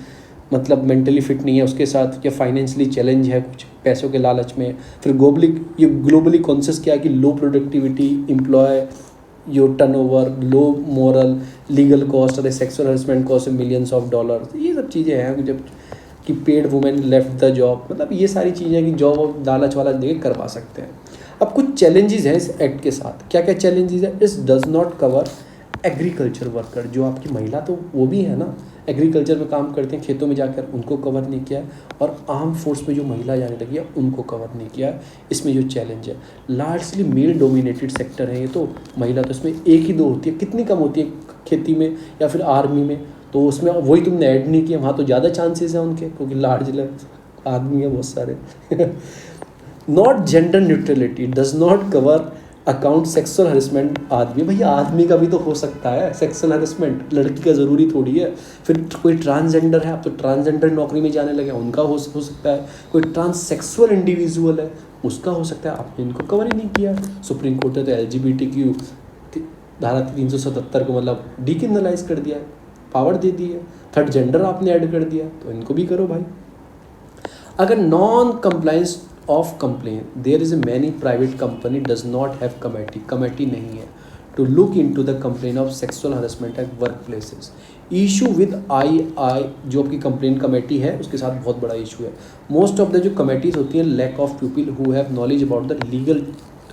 मतलब मेंटली फिट नहीं है उसके साथ, या फाइनेंशियली चैलेंज है कुछ पैसों के लालच में। फिर ग्लोबली कॉन्शियस क्या है कि low productivity, employ your turnover, low morale, legal cost और sexual harassment cost millions of dollars. ये सब चीज़ें हैं जब कि paid women left the job, मतलब ये सारी चीज़ें कि जॉब लालच वाला दे करवा सकते हैं। अब कुछ चैलेंजेस हैं इस एक्ट के साथ, क्या क्या चैलेंजेस है। इस does not cover agriculture worker, जो आपकी महिला तो वो भी है ना, एग्रीकल्चर में काम करते हैं खेतों में जाकर, उनको कवर नहीं किया है। और आर्म फोर्स में जो महिला जाने लगी है उनको कवर नहीं किया है। इसमें जो चैलेंज है, लार्जली मेल डोमिनेटेड सेक्टर है ये, तो महिला तो इसमें 1 ही 2 होती है, कितनी कम होती है खेती में या फिर आर्मी में, तो उसमें वही तुमने ऐड नहीं किया, वहाँ तो ज़्यादा चांसेस हैं उनके, क्योंकि लार्ज आदमी है बहुत सारे। Not gender neutrality, does not cover account sexual harassment आदमी। भैया आदमी का भी तो हो सकता है सेक्सुअल हरेसमेंट, लड़की का ज़रूरी थोड़ी है। फिर कोई ट्रांसजेंडर है, आप तो ट्रांसजेंडर नौकरी में जाने लगे, उनका हो सकता है। कोई ट्रांससेक्सुअल इंडिविजुअल है, उसका हो सकता है, आपने इनको कवर ही नहीं किया। सुप्रीम कोर्ट ने तो LGBTQ धारा 377 को मतलब डिक्रिमिनलाइज कर दिया है। पावर दे दी है। थर्ड जेंडर आपने ऐड कर दिया, तो इनको भी करो भाई। अगर non compliance of complain, there is a many private company does not have committee नहीं है to look into the complain of sexual harassment at work places. Issue with I जो आपकी कंप्लेन कमेटी है उसके साथ बहुत बड़ा इशू है। मोस्ट ऑफ द जो कमेटीज होती हैं, lack of people who have knowledge about the legal.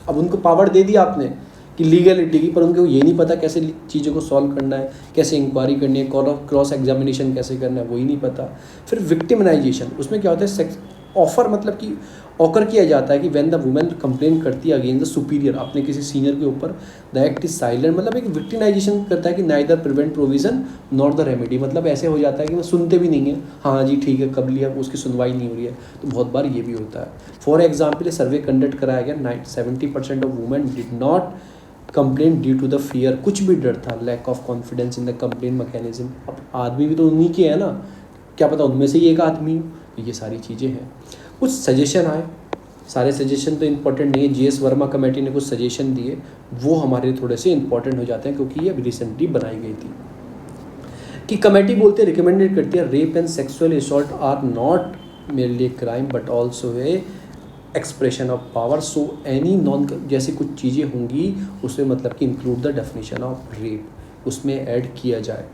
अब उनको पावर दे दी आपने कि लीगलिटी की, पर उनको ये नहीं पता कैसे चीज़ों को सॉल्व करना है, कैसे इंक्वायरी करनी है, क्रॉस एग्जामिनेशन कैसे करना है, वही नहीं पता। फिर विक्टिमाइजेशन, उसमें क्या होता है, सेक्स ऑफर मतलब कि ऑकर किया जाता है कि व्हेन द वुमेन कंप्लेन करती है अगेंस्ट द सुपीरियर, अपने किसी सीनियर के ऊपर, द एक्ट इज साइलेंट, मतलब एक विक्टिमाइजेशन करता है कि neither prevent provision not the remedy, मतलब ऐसे हो जाता है कि वो सुनते भी नहीं है, हाँ जी ठीक है कब लिया, उसकी सुनवाई नहीं हो रही है। तो बहुत बार ये भी होता है। फॉर एग्जाम्पल, सर्वे कंडक्ट कराया गया, 70% of women did not complain due to the fear, कुछ भी डर था, lack of confidence in the complain mechanism. अब आदमी भी तो उन्हीं के है ना, क्या पता उनमें से ही एक आदमी हो। ये सारी चीज़ें हैं। कुछ सजेशन आए, सारे सजेशन तो इंपॉर्टेंट नहीं है, जीएस वर्मा कमेटी ने कुछ सजेशन दिए, वो हमारे लिए थोड़े से इंपॉर्टेंट हो जाते हैं क्योंकि ये अभी रिसेंटली बनाई गई थी। कि कमेटी बोलते हैं, रिकमेंडेड करती है, rape and sexual assault are not merely a crime but also a expression of power. So any non, जैसे कुछ चीज़ें होंगी उसमें मतलब कि include the definition of rape, उसमें ऐड किया जाए।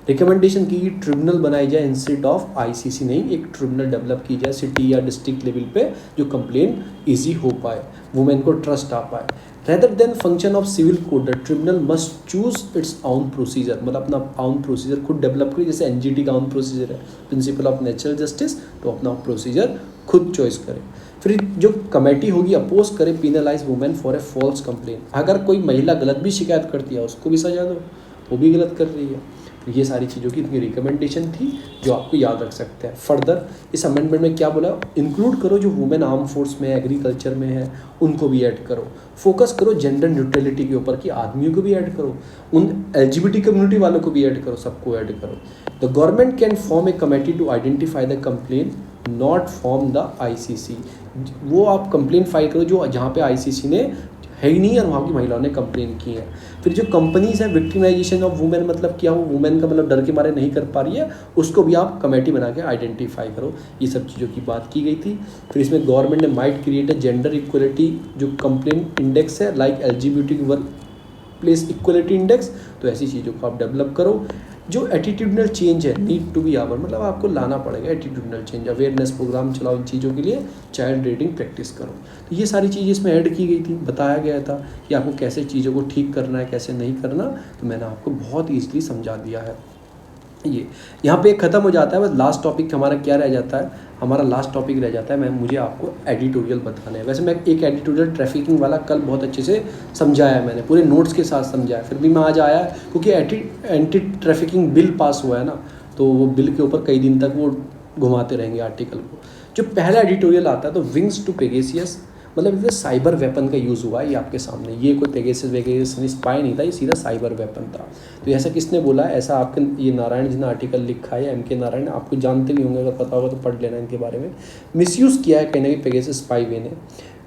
रिकमेंडेशन की ट्रिब्यूनल बनाई जाए इंस्टेड ऑफ आईसीसी, नहीं एक ट्रिब्यूनल डेवलप की जाए सिटी या डिस्ट्रिक्ट लेवल पे, जो कंप्लेन इजी हो पाए, वुमेन को ट्रस्ट आ पाए। Rather than function of civil code, the tribunal must choose its own procedure, मतलब अपना ओन प्रोसीजर खुद डेवलप करें। जैसे एनजीटी का ओन प्रोसीजर है, प्रिंसिपल ऑफ नेचुरल जस्टिस, तो अपना प्रोसीजर खुद चॉइस करें। फिर जो कमेटी होगी अपोज करे penalise women for a false complain, अगर कोई महिला गलत भी शिकायत करती है उसको भी सजा दो, वो भी गलत कर रही है। तो ये सारी चीज़ों की इनकी रिकमेंडेशन थी जो आपको याद रख सकते हैं। फर्दर इस अमेंडमेंट में क्या बोला, इंक्लूड करो जो वुमेन आर्म फोर्स में है, एग्रीकल्चर में है, उनको भी ऐड करो। फोकस करो जेंडर न्यूट्रलिटी के ऊपर कि आदमियों को भी ऐड करो, उन एलजीबीटी कम्युनिटी वालों को भी ऐड करो, सबको ऐड करो। The government can form a committee to identify the complain not form the ICC. वो आप कंप्लेन फाइल करो जो जहाँ पे आईसीसी ने है ही नहीं और वहाँ की महिलाओं ने कंप्लेन की है। फिर जो कंपनीज है, विक्टिमाइजेशन ऑफ वुमेन, मतलब क्या वो वुमेन का मतलब डर के मारे नहीं कर पा रही है, उसको भी आप कमेटी बना के आइडेंटिफाई करो। ये सब चीज़ों की बात की गई थी। फिर इसमें गवर्नमेंट ने might create a gender equality जो कंप्लेन इंडेक्स है, like LGBT work place equality index, तो ऐसी चीज़ों को आप डेवलप करो। जो एटीट्यूडनल चेंज है, नीड टू बी आवर, मतलब आपको लाना पड़ेगा एटीट्यूडनल चेंज, अवेयरनेस प्रोग्राम चलाओ इन चीज़ों के लिए, चाइल्ड रेटिंग प्रैक्टिस करो। तो ये सारी चीज़ें इसमें ऐड की गई थी, बताया गया था कि आपको कैसे चीज़ों को ठीक करना है, कैसे नहीं करना, तो मैंने आपको बहुत ईजिली समझा दिया है। ये यहाँ पे ख़त्म हो जाता है। बस लास्ट टॉपिक हमारा क्या रह जाता है, हमारा लास्ट टॉपिक रह जाता है, मुझे आपको एडिटोरियल बताना है। वैसे मैं एक एडिटोरियल ट्रैफिकिंग वाला कल बहुत अच्छे से समझाया है, मैंने पूरे नोट्स के साथ समझाया, फिर भी मैं आज आया क्योंकि एंटी ट्रैफिकिंग बिल पास हुआ है ना, तो वो बिल के ऊपर कई दिन तक वो घुमाते रहेंगे आर्टिकल को। जो पहला एडिटोरियल आता है तो विंग्स टू पेगासस, मतलब इसमें साइबर वेपन का यूज़ हुआ है, ये आपके सामने, ये कोई पेगासस स्पाई नहीं था, ये सीधा साइबर वेपन था। तो ऐसा किसने बोला है, ऐसा आपके ये नारायण जी ने आर्टिकल लिखा है, एम के नारायण, आपको जानते भी होंगे, अगर पता होगा तो पढ़ लेना इनके बारे में। मिसयूज़ किया है कहीं ना कहीं पेगासस स्पाईवे ने,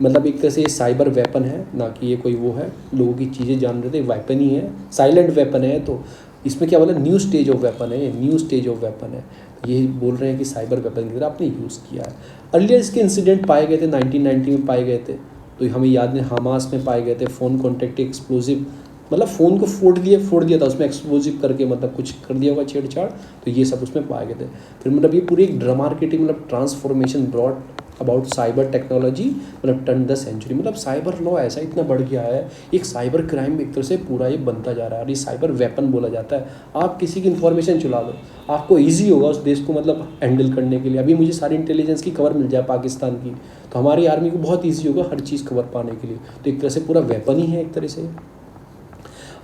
मतलब एक तरह से ये साइबर वेपन है, ना कि ये कोई वो है लोगों की चीज़ें जान रहे थे, वेपन ही है, साइलेंट वेपन है। तो इसमें क्या बोला, न्यू स्टेज ऑफ वेपन है, ये न्यू स्टेज ऑफ वेपन है। ये बोल रहे हैं कि साइबर वेपन की तरह आपने यूज़ किया है। अर्लियर इसके इंसिडेंट पाए गए थे, 1990 में पाए गए थे, तो हमें याद नहीं, हमास में पाए गए थे, फ़ोन कॉन्टैक्ट एक्सप्लोजिव, मतलब फ़ोन को फोड़ दिया था, उसमें एक्सप्लोजिव करके मतलब कुछ कर दिया होगा छेड़छाड़, तो ये सब उसमें पाए गए थे। फिर मतलब ये पूरी एक ड्रामार्केटिंग, मतलब transformation broad about cyber technology, मतलब टर्न द सेंचुरी, मतलब साइबर लॉ ऐसा इतना बढ़ गया है, एक साइबर क्राइम एक तरह से पूरा ये बनता जा रहा है, और ये साइबर वेपन बोला जाता है। आप किसी की इन्फॉर्मेशन चुरा लो, आपको ईजी होगा उस देश को मतलब हैंडल करने के लिए। अभी मुझे सारी इंटेलिजेंस की खबर मिल जाए पाकिस्तान की, तो हमारी आर्मी को बहुत ईजी होगा हर चीज़ खबर पाने के लिए। तो एक तरह से पूरा वेपन ही है एक तरह से।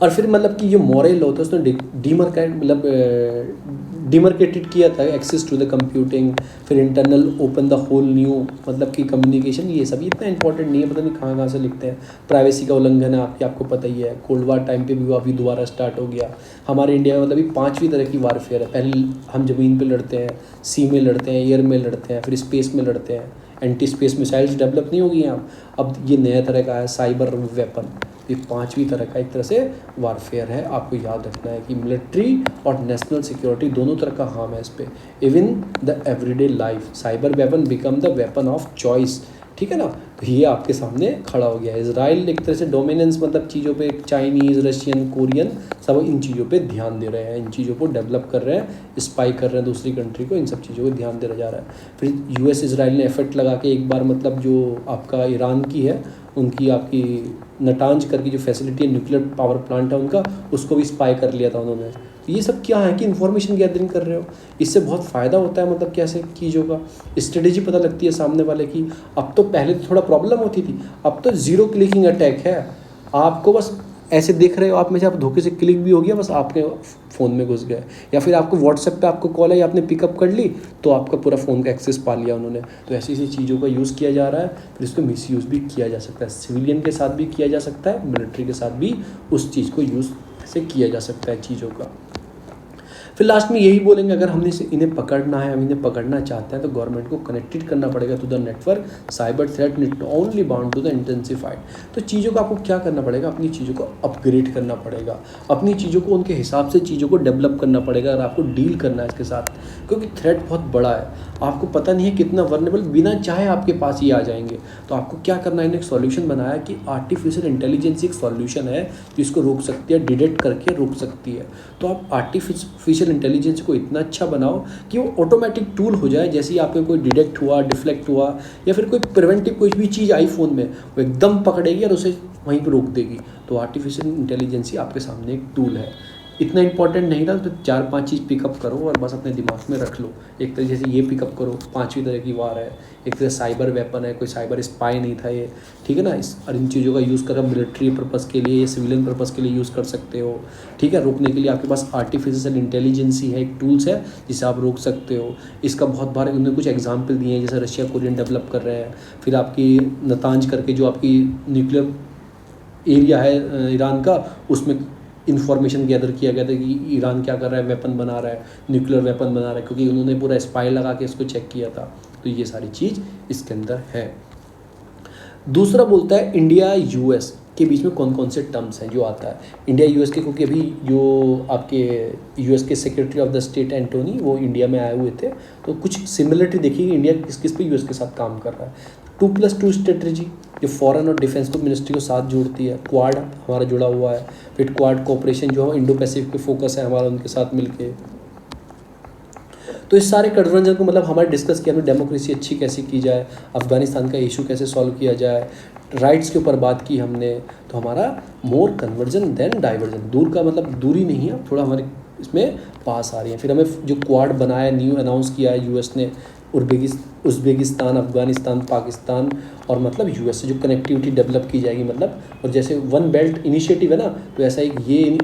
और फिर मतलब कि ये मॉरल होता है, उसने डिमरकेटेड किया था एक्सेस टू द कंप्यूटिंग, फिर internal open the whole new, मतलब कि कम्युनिकेशन, ये सब इतना इंपॉर्टेंट नहीं है, पता नहीं कहाँ कहाँ से लिखते हैं। प्राइवेसी का उल्लंघन है आपको पता ही है, कोल्ड वार टाइम पे भी वो अभी दोबारा स्टार्ट हो गया हमारे इंडिया में। मतलब ये 5वीं तरह की वारफेयर है, पहले हम ज़मीन पर लड़ते हैं, सी में लड़ते हैं, एयर में लड़ते हैं, फिर स्पेस में लड़ते हैं, एंटी स्पेस मिसाइल्स डेवलप नहीं होगी यहाँ। अब ये नया तरह का है साइबर वेपन, ये पांचवी तरह का एक तरह से वारफेयर है। आपको याद रखना है कि मिलिट्री और नेशनल सिक्योरिटी दोनों तरह का हार्म है इस पर। Even the everyday life cyber weapon become the weapon of choice, ठीक है ना। तो ये आपके सामने खड़ा हो गया है। इजराइल एक तरह से डोमिनेंस मतलब चीज़ों पे, चाइनीज़, रशियन, कोरियन सब इन चीज़ों पे ध्यान दे रहे हैं, इन चीज़ों को डेवलप कर रहे हैं, स्पाई कर रहे हैं दूसरी कंट्री को, इन सब चीज़ों को ध्यान दिया जा रहा है। फिर यूएस इजराइल ने एफर्ट लगा के एक बार मतलब जो आपका ईरान की है उनकी आपकी नटांज करके जो फैसिलिटी है, न्यूक्लियर पावर प्लांट है उनका, उसको भी स्पाई कर लिया था उन्होंने। तो ये सब क्या है कि इन्फॉर्मेशन गैदरिंग कर रहे हो, इससे बहुत फ़ायदा होता है। मतलब कैसे चीज़ों का स्ट्रेटेजी पता लगती है सामने वाले की। अब तो पहले तो थोड़ा प्रॉब्लम होती थी, अब तो जीरो क्लिकिंग अटैक है। आपको बस ऐसे देख रहे हो आप में से, आप धोखे से क्लिक भी हो गया, बस आपके फ़ोन में घुस गए, या फिर आपको व्हाट्सएप पे आपको कॉल है, आपने पिकअप कर ली तो आपका पूरा फ़ोन का एक्सेस पा लिया उन्होंने। तो ऐसी ऐसी चीज़ों का यूज़ किया जा रहा है। फिर इसको मिसयूज़ भी किया जा सकता है, सिविलियन के साथ भी किया जा सकता है, मिलिट्री के साथ भी उस चीज़ को यूज़ से किया जा सकता है चीज़ों का। फिर लास्ट में यही बोलेंगे, अगर हमने इन्हें पकड़ना है, हम इन्हें पकड़ना चाहते हैं तो गवर्नमेंट को कनेक्टेड करना पड़ेगा to the network. Cyber threat not only bound to the intensified. तो चीज़ों को आपको क्या करना पड़ेगा, अपनी चीज़ों को अपग्रेड करना पड़ेगा, अपनी चीज़ों को उनके हिसाब से चीज़ों को डेवलप करना पड़ेगा अगर आपको डील करना है इसके साथ। क्योंकि थ्रेट बहुत बड़ा है, आपको पता नहीं है कितना वर्नेबल बिना चाहे आपके पास ही आ जाएंगे। तो आपको क्या करना है, एक सॉल्यूशन बनाया कि आर्टिफिशियल इंटेलिजेंस एक सॉल्यूशन है जो इसको रोक सकती है, डिटेक्ट करके रोक सकती है। तो आप आर्टिफिशियल इंटेलिजेंस को इतना अच्छा बनाओ कि वो ऑटोमेटिक टूल हो जाए। जैसे ही आपके कोई डिटेक्ट हुआ, डिफ्लेक्ट हुआ, या फिर कोई प्रिवेंटिव कोई भी चीज़ आई फ़ोन में, वो एकदम पकड़ेगी और उसे वहीं पर रोक देगी। तो आर्टिफिशियल इंटेलिजेंस ही आपके सामने एक टूल है। इतना इंपॉर्टेंट नहीं था तो 4-5 चीज़ पिकअप करो और बस अपने दिमाग में रख लो। एक तरह जैसे ये पिकअप करो, पांचवी तरह की वार है। एक तरह साइबर वेपन है, कोई साइबर स्पाई नहीं था ये, ठीक है ना। और इन चीज़ों का यूज़ कर मिलिट्री पर्पज़ के लिए या सिविलियन पर्पज़ के लिए यूज़ कर सकते हो, ठीक है। रोकने के लिए आपके पास आर्टिफिशियल इंटेलिजेंस ही है, एक टूल्स है जिसे आप रोक सकते हो। इसका बहुत बार उन्होंने कुछ एग्जाम्पल दिए हैं, जैसे रशिया कोरियन डेवलप कर रहे हैं। फिर आपकी नतांज करके जो आपकी न्यूक्लियर एरिया है ईरान का, उसमें इन्फॉर्मेशन गैदर किया गया था कि ईरान क्या कर रहा है, वेपन बना रहा है, न्यूक्लियर वेपन बना रहा है, क्योंकि उन्होंने पूरा स्पाई लगा के इसको चेक किया था। तो ये सारी चीज़ इसके अंदर है। दूसरा बोलता है इंडिया यूएस के बीच में कौन कौन से टर्म्स हैं जो आता है। इंडिया यूएस के, क्योंकि अभी जो आपके यूएस के secretary of the state Antony वो इंडिया में आए हुए थे, तो कुछ सिमिलरिटी देखिए इंडिया किस किस पे यूएस के साथ काम कर रहा है। 2+2 स्ट्रेटजी जो फॉरेन और डिफेंस को मिनिस्ट्री को साथ जोड़ती है। क्वाड हमारा जुड़ा हुआ है। फिर क्वाड कोऑपरेशन जो है इंडो पैसिफिक पे फोकस है हमारा, उनके साथ मिलके। तो इस सारे कन्वर्जन को मतलब हमारे डिस्कस किया, हमें डेमोक्रेसी अच्छी कैसे की जाए, अफगानिस्तान का इशू कैसे सॉल्व किया जाए, राइट्स के ऊपर बात की हमने। तो हमारा मोर कन्वर्जन देन डाइवर्जन, दूर का मतलब दूरी नहीं है, थोड़ा हमारे इसमें पास आ रही है। फिर हमें जो क्वाड बनाया, न्यू अनाउंस किया है यूएस ने, उज़्बेकिस्तान, अफगानिस्तान, पाकिस्तान और मतलब यूएस से जो कनेक्टिविटी डेवलप की जाएगी मतलब। और जैसे वन बेल्ट इनिशिएटिव है ना, तो ऐसा एक ये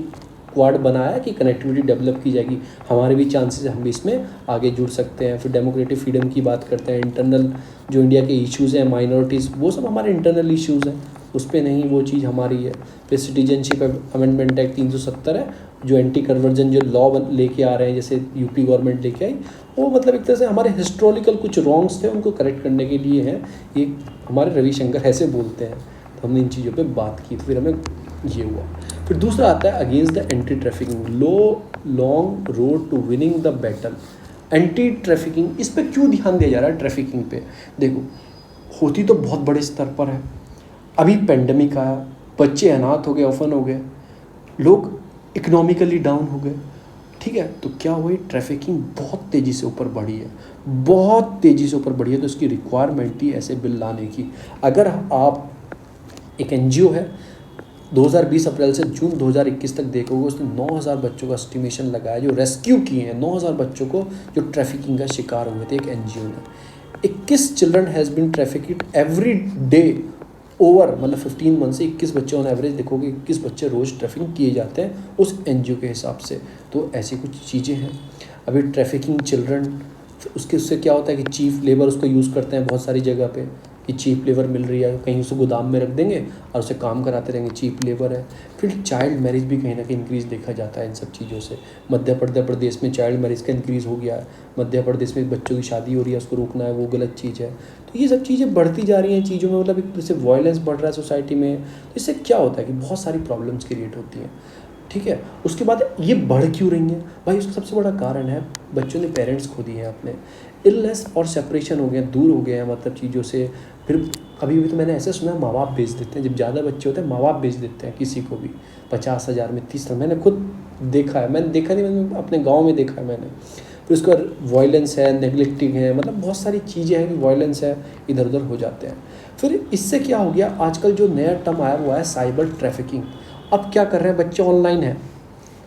क्वाड बनाया कि कनेक्टिविटी डेवलप की जाएगी। हमारे भी चांसेस हम भी इसमें आगे जुड़ सकते हैं। फिर डेमोक्रेटिक फ्रीडम की बात करते हैं। इंटरनल जो इंडिया के इश्यूज़ हैं, माइनॉरिटीज़, वो सब हमारे इंटरनल इश्यूज़ हैं, उस पर नहीं, वो चीज़ हमारी है। फिर सिटीजनशिप अमेंडमेंट एक्ट 370 है, जो एंटी कन्वर्जन जो लॉ लेके आ रहे हैं, जैसे यूपी गवर्नमेंट लेके आई, वो मतलब एक तरह से हमारे हिस्टोरिकल कुछ रॉन्ग्स थे उनको करेक्ट करने के लिए है। ये हमारे रविशंकर ऐसे बोलते हैं। तो हमने इन चीज़ों पे बात की, तो फिर हमें ये हुआ। फिर दूसरा आता है against the anti trafficking, long road to winning the battle. Anti trafficking, इस पर क्यों ध्यान दिया जा रहा है ट्रैफिकिंग पे? देखो, होती तो बहुत बड़े स्तर पर है। अभी पेंडेमिक आया, बच्चे अनाथ हो गए, ऑफन हो गए, लोग इकोनॉमिकली डाउन हो गए, ठीक है। तो क्या हुई, ट्रैफिकिंग बहुत तेज़ी से ऊपर बढ़ी है, बहुत तेज़ी से ऊपर बढ़ी है। तो इसकी रिक्वायरमेंट थी ऐसे बिल लाने की। अगर आप एक एनजीओ है, 2020 अप्रैल से जून 2021 तक देखोगे, उसने 9000 बच्चों का एस्टिमेशन लगाया जो रेस्क्यू किए हैं, 9000 बच्चों को जो ट्रैफिकिंग का शिकार हुए थे एक एनजीओ ने। 21 children has been trafficked every day over, मतलब 15 मंथ से 21 बच्चे ऑन एवरेज देखोगे, 21 बच्चे रोज़ ट्रैफिकिंग किए जाते हैं उस एनजीओ के हिसाब से। तो ऐसी कुछ चीज़ें हैं। अभी ट्रैफिकिंग चिल्ड्रन, उसके उससे क्या होता है कि चीफ लेबर उसको यूज़ करते हैं बहुत सारी जगह पे, कि चीप लेबर मिल रही है, कहीं उसे गोदाम में रख देंगे और उसे काम कराते रहेंगे, चीप लेबर है। फिर चाइल्ड मैरिज भी कहीं ना कहीं इंक्रीज़ देखा जाता है इन सब चीज़ों से। मध्य प्रदेश में चाइल्ड मैरिज का इंक्रीज़ हो गया है, मध्य प्रदेश में बच्चों की शादी हो रही है, उसको रोकना है, वो गलत चीज़ है। तो ये सब चीज़ें बढ़ती जा रही हैं चीज़ों में, मतलब एक तरह से वायलेंस बढ़ रहा है सोसाइटी में। तो इससे क्या होता है कि बहुत सारी प्रॉब्लम्स क्रिएट होती हैं, ठीक है। उसके बाद ये बढ़ क्यों रही हैं भाई, उसका सबसे बड़ा कारण है बच्चों ने पेरेंट्स खो दिए हैं अपने, इलनेस और सेपरेशन हो गए, दूर हो गए हैं मतलब चीज़ों से। फिर कभी भी तो मैंने ऐसे सुना है माँ बाप बेच देते हैं, जब ज़्यादा बच्चे होते हैं माँ बाप बेच देते हैं किसी को भी 50,000 में 30,000, मैंने खुद देखा है, मैंने देखा नहीं, मैंने अपने गाँव में देखा है मैंने। फिर उसके बाद वायलेंस है, नेगलेक्टिंग है, मतलब बहुत सारी चीज़ें हैं कि वायलेंस है, इधर उधर हो जाते हैं। फिर इससे क्या हो गया, आजकल जो नया टर्म आया हुआ है साइबर ट्रैफिकिंग। अब क्या कर रहे हैं बच्चे, ऑनलाइन है,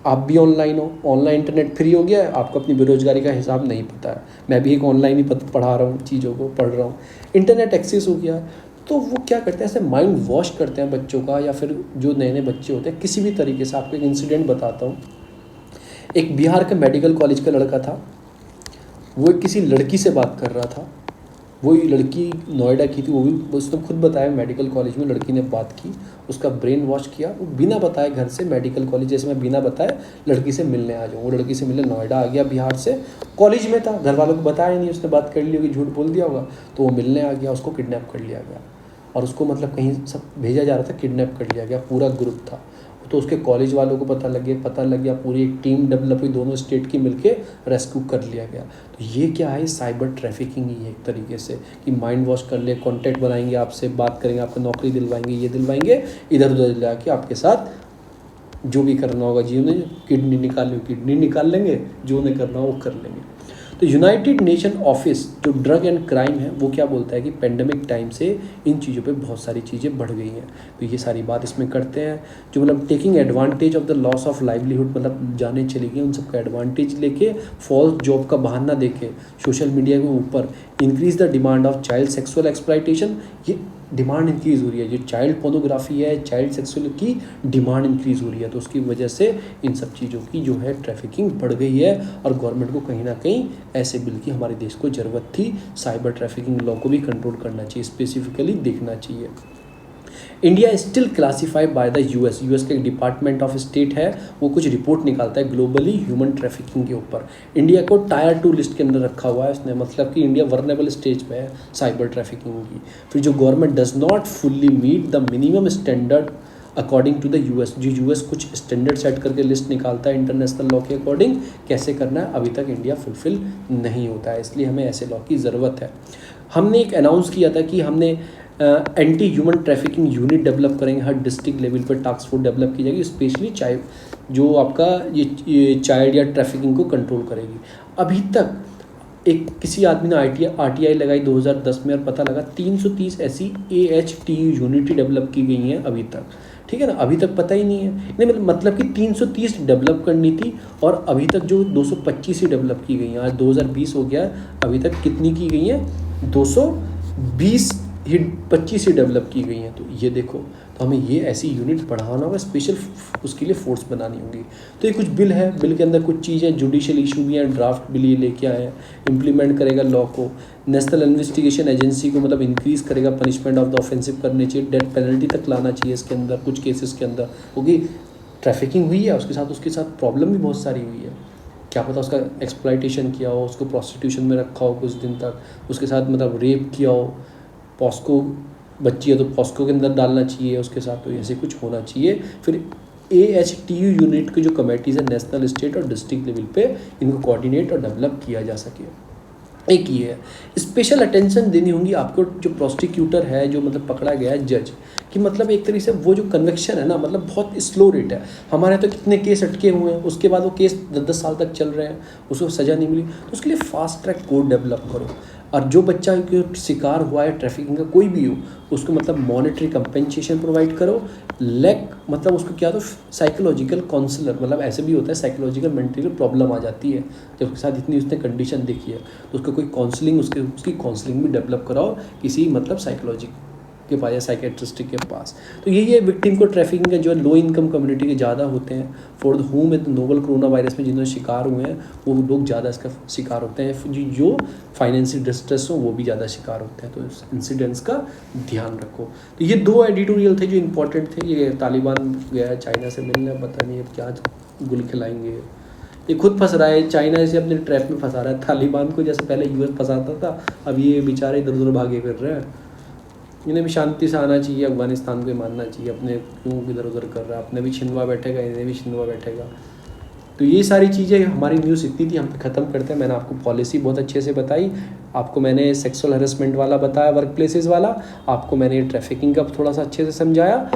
आप भी ऑनलाइन हो, ऑनलाइन इंटरनेट फ्री हो गया है, आपको अपनी बेरोजगारी का हिसाब नहीं पता है। मैं भी एक ऑनलाइन ही पढ़ा रहा हूँ, चीज़ों को पढ़ रहा हूँ, इंटरनेट एक्सेस हो गया। तो वो क्या करते हैं, ऐसे माइंड वॉश करते हैं बच्चों का, या फिर जो नए नए बच्चे होते हैं किसी भी तरीके से। आपको एक इंसिडेंट बताता हूँ। एक बिहार का मेडिकल कॉलेज का लड़का था, वो किसी लड़की से बात कर रहा था, वही लड़की नोएडा की थी, वो भी उसने खुद बताया मेडिकल कॉलेज में लड़की ने बात की, उसका ब्रेन वॉश किया, वो बिना बताए घर से मेडिकल कॉलेज, जैसे मैं बिना बताए लड़की से मिलने आ जाऊँ, वो लड़की से मिलने नोएडा आ गया बिहार से, कॉलेज में था, घर वालों को बताया नहीं, उसने बात कर ली होगी, झूठ बोल दिया होगा, तो वो मिलने आ गया, उसको किडनैप कर लिया गया और उसको मतलब कहीं सब भेजा जा रहा था, किडनैप कर लिया गया, पूरा ग्रुप था। तो उसके कॉलेज वालों को पता लग गया, पूरी एक टीम डेवलप हुई, दोनों स्टेट की मिलके रेस्क्यू कर लिया गया। तो ये क्या है, साइबर ट्रैफिकिंग ही है एक तरीके से, कि माइंड वॉश कर ले, कॉन्टैक्ट बनाएंगे, आपसे बात करेंगे, आपको नौकरी दिलवाएंगे, ये दिलवाएंगे, इधर उधर जाके आपके साथ जो भी करना होगा, जिन्होंने किडनी निकाल लेंगे, जो उन्हें करना हो वो कर लेंगे। तो यूनाइटेड नेशन ऑफिस जो ड्रग एंड क्राइम है, वो क्या बोलता है कि पेंडेमिक टाइम से इन चीज़ों पे बहुत सारी चीज़ें बढ़ गई हैं। तो ये सारी बात इसमें करते हैं, जो मतलब taking advantage of the loss of livelihood, मतलब जाने चली गई, उन सबका एडवांटेज लेके, फॉल्स जॉब का बहाना देके सोशल मीडिया के ऊपर increase the demand of child sexual exploitation. ये डिमांड इंक्रीज़ हो रही है, जो चाइल्ड पोर्नोग्राफी है, चाइल्ड सेक्सुअल की डिमांड इंक्रीज़ हो रही है। तो उसकी वजह से इन सब चीज़ों की जो है ट्रैफिकिंग बढ़ गई है, और गवर्नमेंट को कहीं ना कहीं ऐसे बिल की हमारे देश को ज़रूरत थी। साइबर ट्रैफिकिंग लॉ को भी कंट्रोल करना चाहिए, स्पेसिफिकली देखना चाहिए। India still classified by the US का एक डिपार्टमेंट ऑफ स्टेट है, वो कुछ रिपोर्ट निकालता है ग्लोबली ह्यूमन ट्रैफिकिंग के ऊपर। इंडिया को टायर 2 लिस्ट के अंदर रखा हुआ है उसने, मतलब कि इंडिया वर्नेबल स्टेज पे है साइबर ट्रैफिकिंग की। फिर जो government does not fully meet the minimum standard according to the US, जो यूएस कुछ स्टैंडर्ड सेट करके लिस्ट निकालता है इंटरनेशनल लॉ के अकॉर्डिंग कैसे करना है, अभी तक इंडिया फुलफिल नहीं होता है, इसलिए हमें ऐसे लॉ की ज़रूरत है। हमने एक अनाउंस किया था कि हमने anti human trafficking unit develop करेंगे, हर डिस्ट्रिक्ट लेवल पर टास्क फोर्स डेवलप की जाएगी, स्पेशली चाइल्ड जो आपका ये चाइल्ड या ट्रैफिकिंग को कंट्रोल करेगी। अभी तक एक किसी आदमी ने आरटीआई लगाई 2010 में, और पता लगा 330 ऐसी AHTU यूनिट डेवलप की गई हैं अभी तक, ठीक है ना। अभी तक पता ही नहीं है, नहीं मतलब कि 330 डेवलप करनी थी, और अभी तक जो 225 ही डेवलप की गई हैं। आज 2020 हो गया, अभी तक कितनी की गई हैं, 220 ही 25 ही डेवलप की गई हैं। तो ये देखो, तो हमें ये ऐसी यूनिट बढ़ाना होगा, स्पेशल उसके लिए फोर्स बनानी होगी। तो ये कुछ बिल है, बिल के अंदर कुछ चीज़ें जुडिशियल इशू भी हैं, ड्राफ्ट बिल ये लेके आए हैं, इम्प्लीमेंट करेगा लॉ को। नेशनल इन्वेस्टिगेशन एजेंसी को मतलब इंक्रीज़ करेगा, पनिशमेंट ऑफ द ऑफेंसिव करने चाहिए, डेथ पेनल्टी तक लाना चाहिए इसके अंदर कुछ केसेस के अंदर, क्योंकि ट्रैफिकिंग हुई है उसके साथ प्रॉब्लम भी बहुत सारी हुई है। क्या पता उसका एक्सप्लॉयटेशन किया हो, उसको प्रोस्टिट्यूशन में रखा हो कुछ दिन तक, उसके साथ मतलब रेप किया हो, पॉस्को बच्ची है तो पॉस्को के अंदर डालना चाहिए उसके साथ, तो ऐसे कुछ होना चाहिए। फिर AHTU यूनिट की जो कमेटीज़ है नेशनल, स्टेट और डिस्ट्रिक्ट लेवल पे, इनको कोऑर्डिनेट और डेवलप किया जा सके। एक ये है, स्पेशल अटेंशन देनी होगी आपको जो प्रोसिक्यूटर है, जो मतलब पकड़ा गया है जज, कि मतलब एक तरीके से वो जो कन्विक्शन है ना, मतलब बहुत स्लो रेट है। हमारे यहाँ तो कितने केस अटके हुए हैं, उसके बाद वो केस 10-10 साल तक चल रहे हैं, उसको सज़ा नहीं मिली। तो उसके लिए फास्ट ट्रैक कोर्ट डेवलप करो, और जो बच्चा शिकार हुआ है ट्रैफिकिंग का कोई भी हो, उसको मतलब मॉनेटरी कंपेंसेशन प्रोवाइड करो। मतलब उसको क्या तो साइकोलॉजिकल काउंसलर, मतलब ऐसे भी होता है साइकोलॉजिकल मेंटल प्रॉब्लम आ जाती है जब उसके साथ इतनी उसने कंडीशन देखी है, तो उसको कोई काउंसलिंग उसकी काउंसलिंग भी डेवलप कराओ किसी मतलब साइकोलॉजी के पास या साइकेट्रिस्ट के पास। तो यही है विक्टिम को ट्रैफिकिंग का जो लो इनकम कम्युनिटी के ज़्यादा होते हैं, for the home with novel corona virus में जिन्होंने शिकार हुए हैं वो लोग ज़्यादा इसका शिकार होते हैं, जो फाइनेंशियल डिस्ट्रेस हो वो भी ज़्यादा शिकार होते हैं। तो इस इंसिडेंट्स का ध्यान रखो। तो ये 2 एडिटोरियल थे जो इम्पोर्टेंट थे। ये तालिबान गया चाइना से मिलने, पता नहीं अब क्या गुल खिलाएंगे। ये खुद फंस रहा है, चाइना से अपने ट्रैप में फंसा रहा है तालिबान को, जैसे पहले यूएस फंसाता था, अब ये बेचारे इधर उधर भागे फिर रहे हैं। इन्हें भी शांति से आना चाहिए, अफगानिस्तान को मानना चाहिए, अपने क्यों इधर उधर कर रहा है, अपने भी छिंदवा बैठेगा, इन्हें भी छिंदवा बैठेगा। तो ये सारी चीज़ें हमारी न्यूज़ इतनी थी, हम ख़त्म करते हैं। मैंने आपको पॉलिसी बहुत अच्छे से बताई, आपको मैंने सेक्सुअल हैरेसमेंट वाला बताया, वर्क प्लेसेस वाला, आपको मैंने ट्रैफिकिंग का थोड़ा सा अच्छे से समझाया।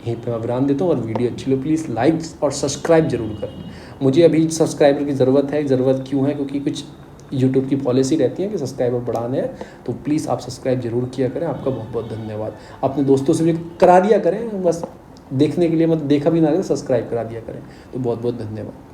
यहीं पे मैं विराम देता हूँ और वीडियो अच्छी लो प्लीज़ लाइक और सब्सक्राइब जरूर करें। मुझे अभी सब्सक्राइबर की ज़रूरत है। ज़रूरत क्यों है? क्योंकि कुछ यूट्यूब की पॉलिसी रहती है कि सब्सक्राइबर बढ़ाने हैं, तो प्लीज़ आप सब्सक्राइब जरूर किया करें। आपका बहुत बहुत धन्यवाद। अपने दोस्तों से भी करा दिया करें, बस देखने के लिए, मतलब देखा भी ना करें, सब्सक्राइब करा दिया करें। तो बहुत बहुत धन्यवाद।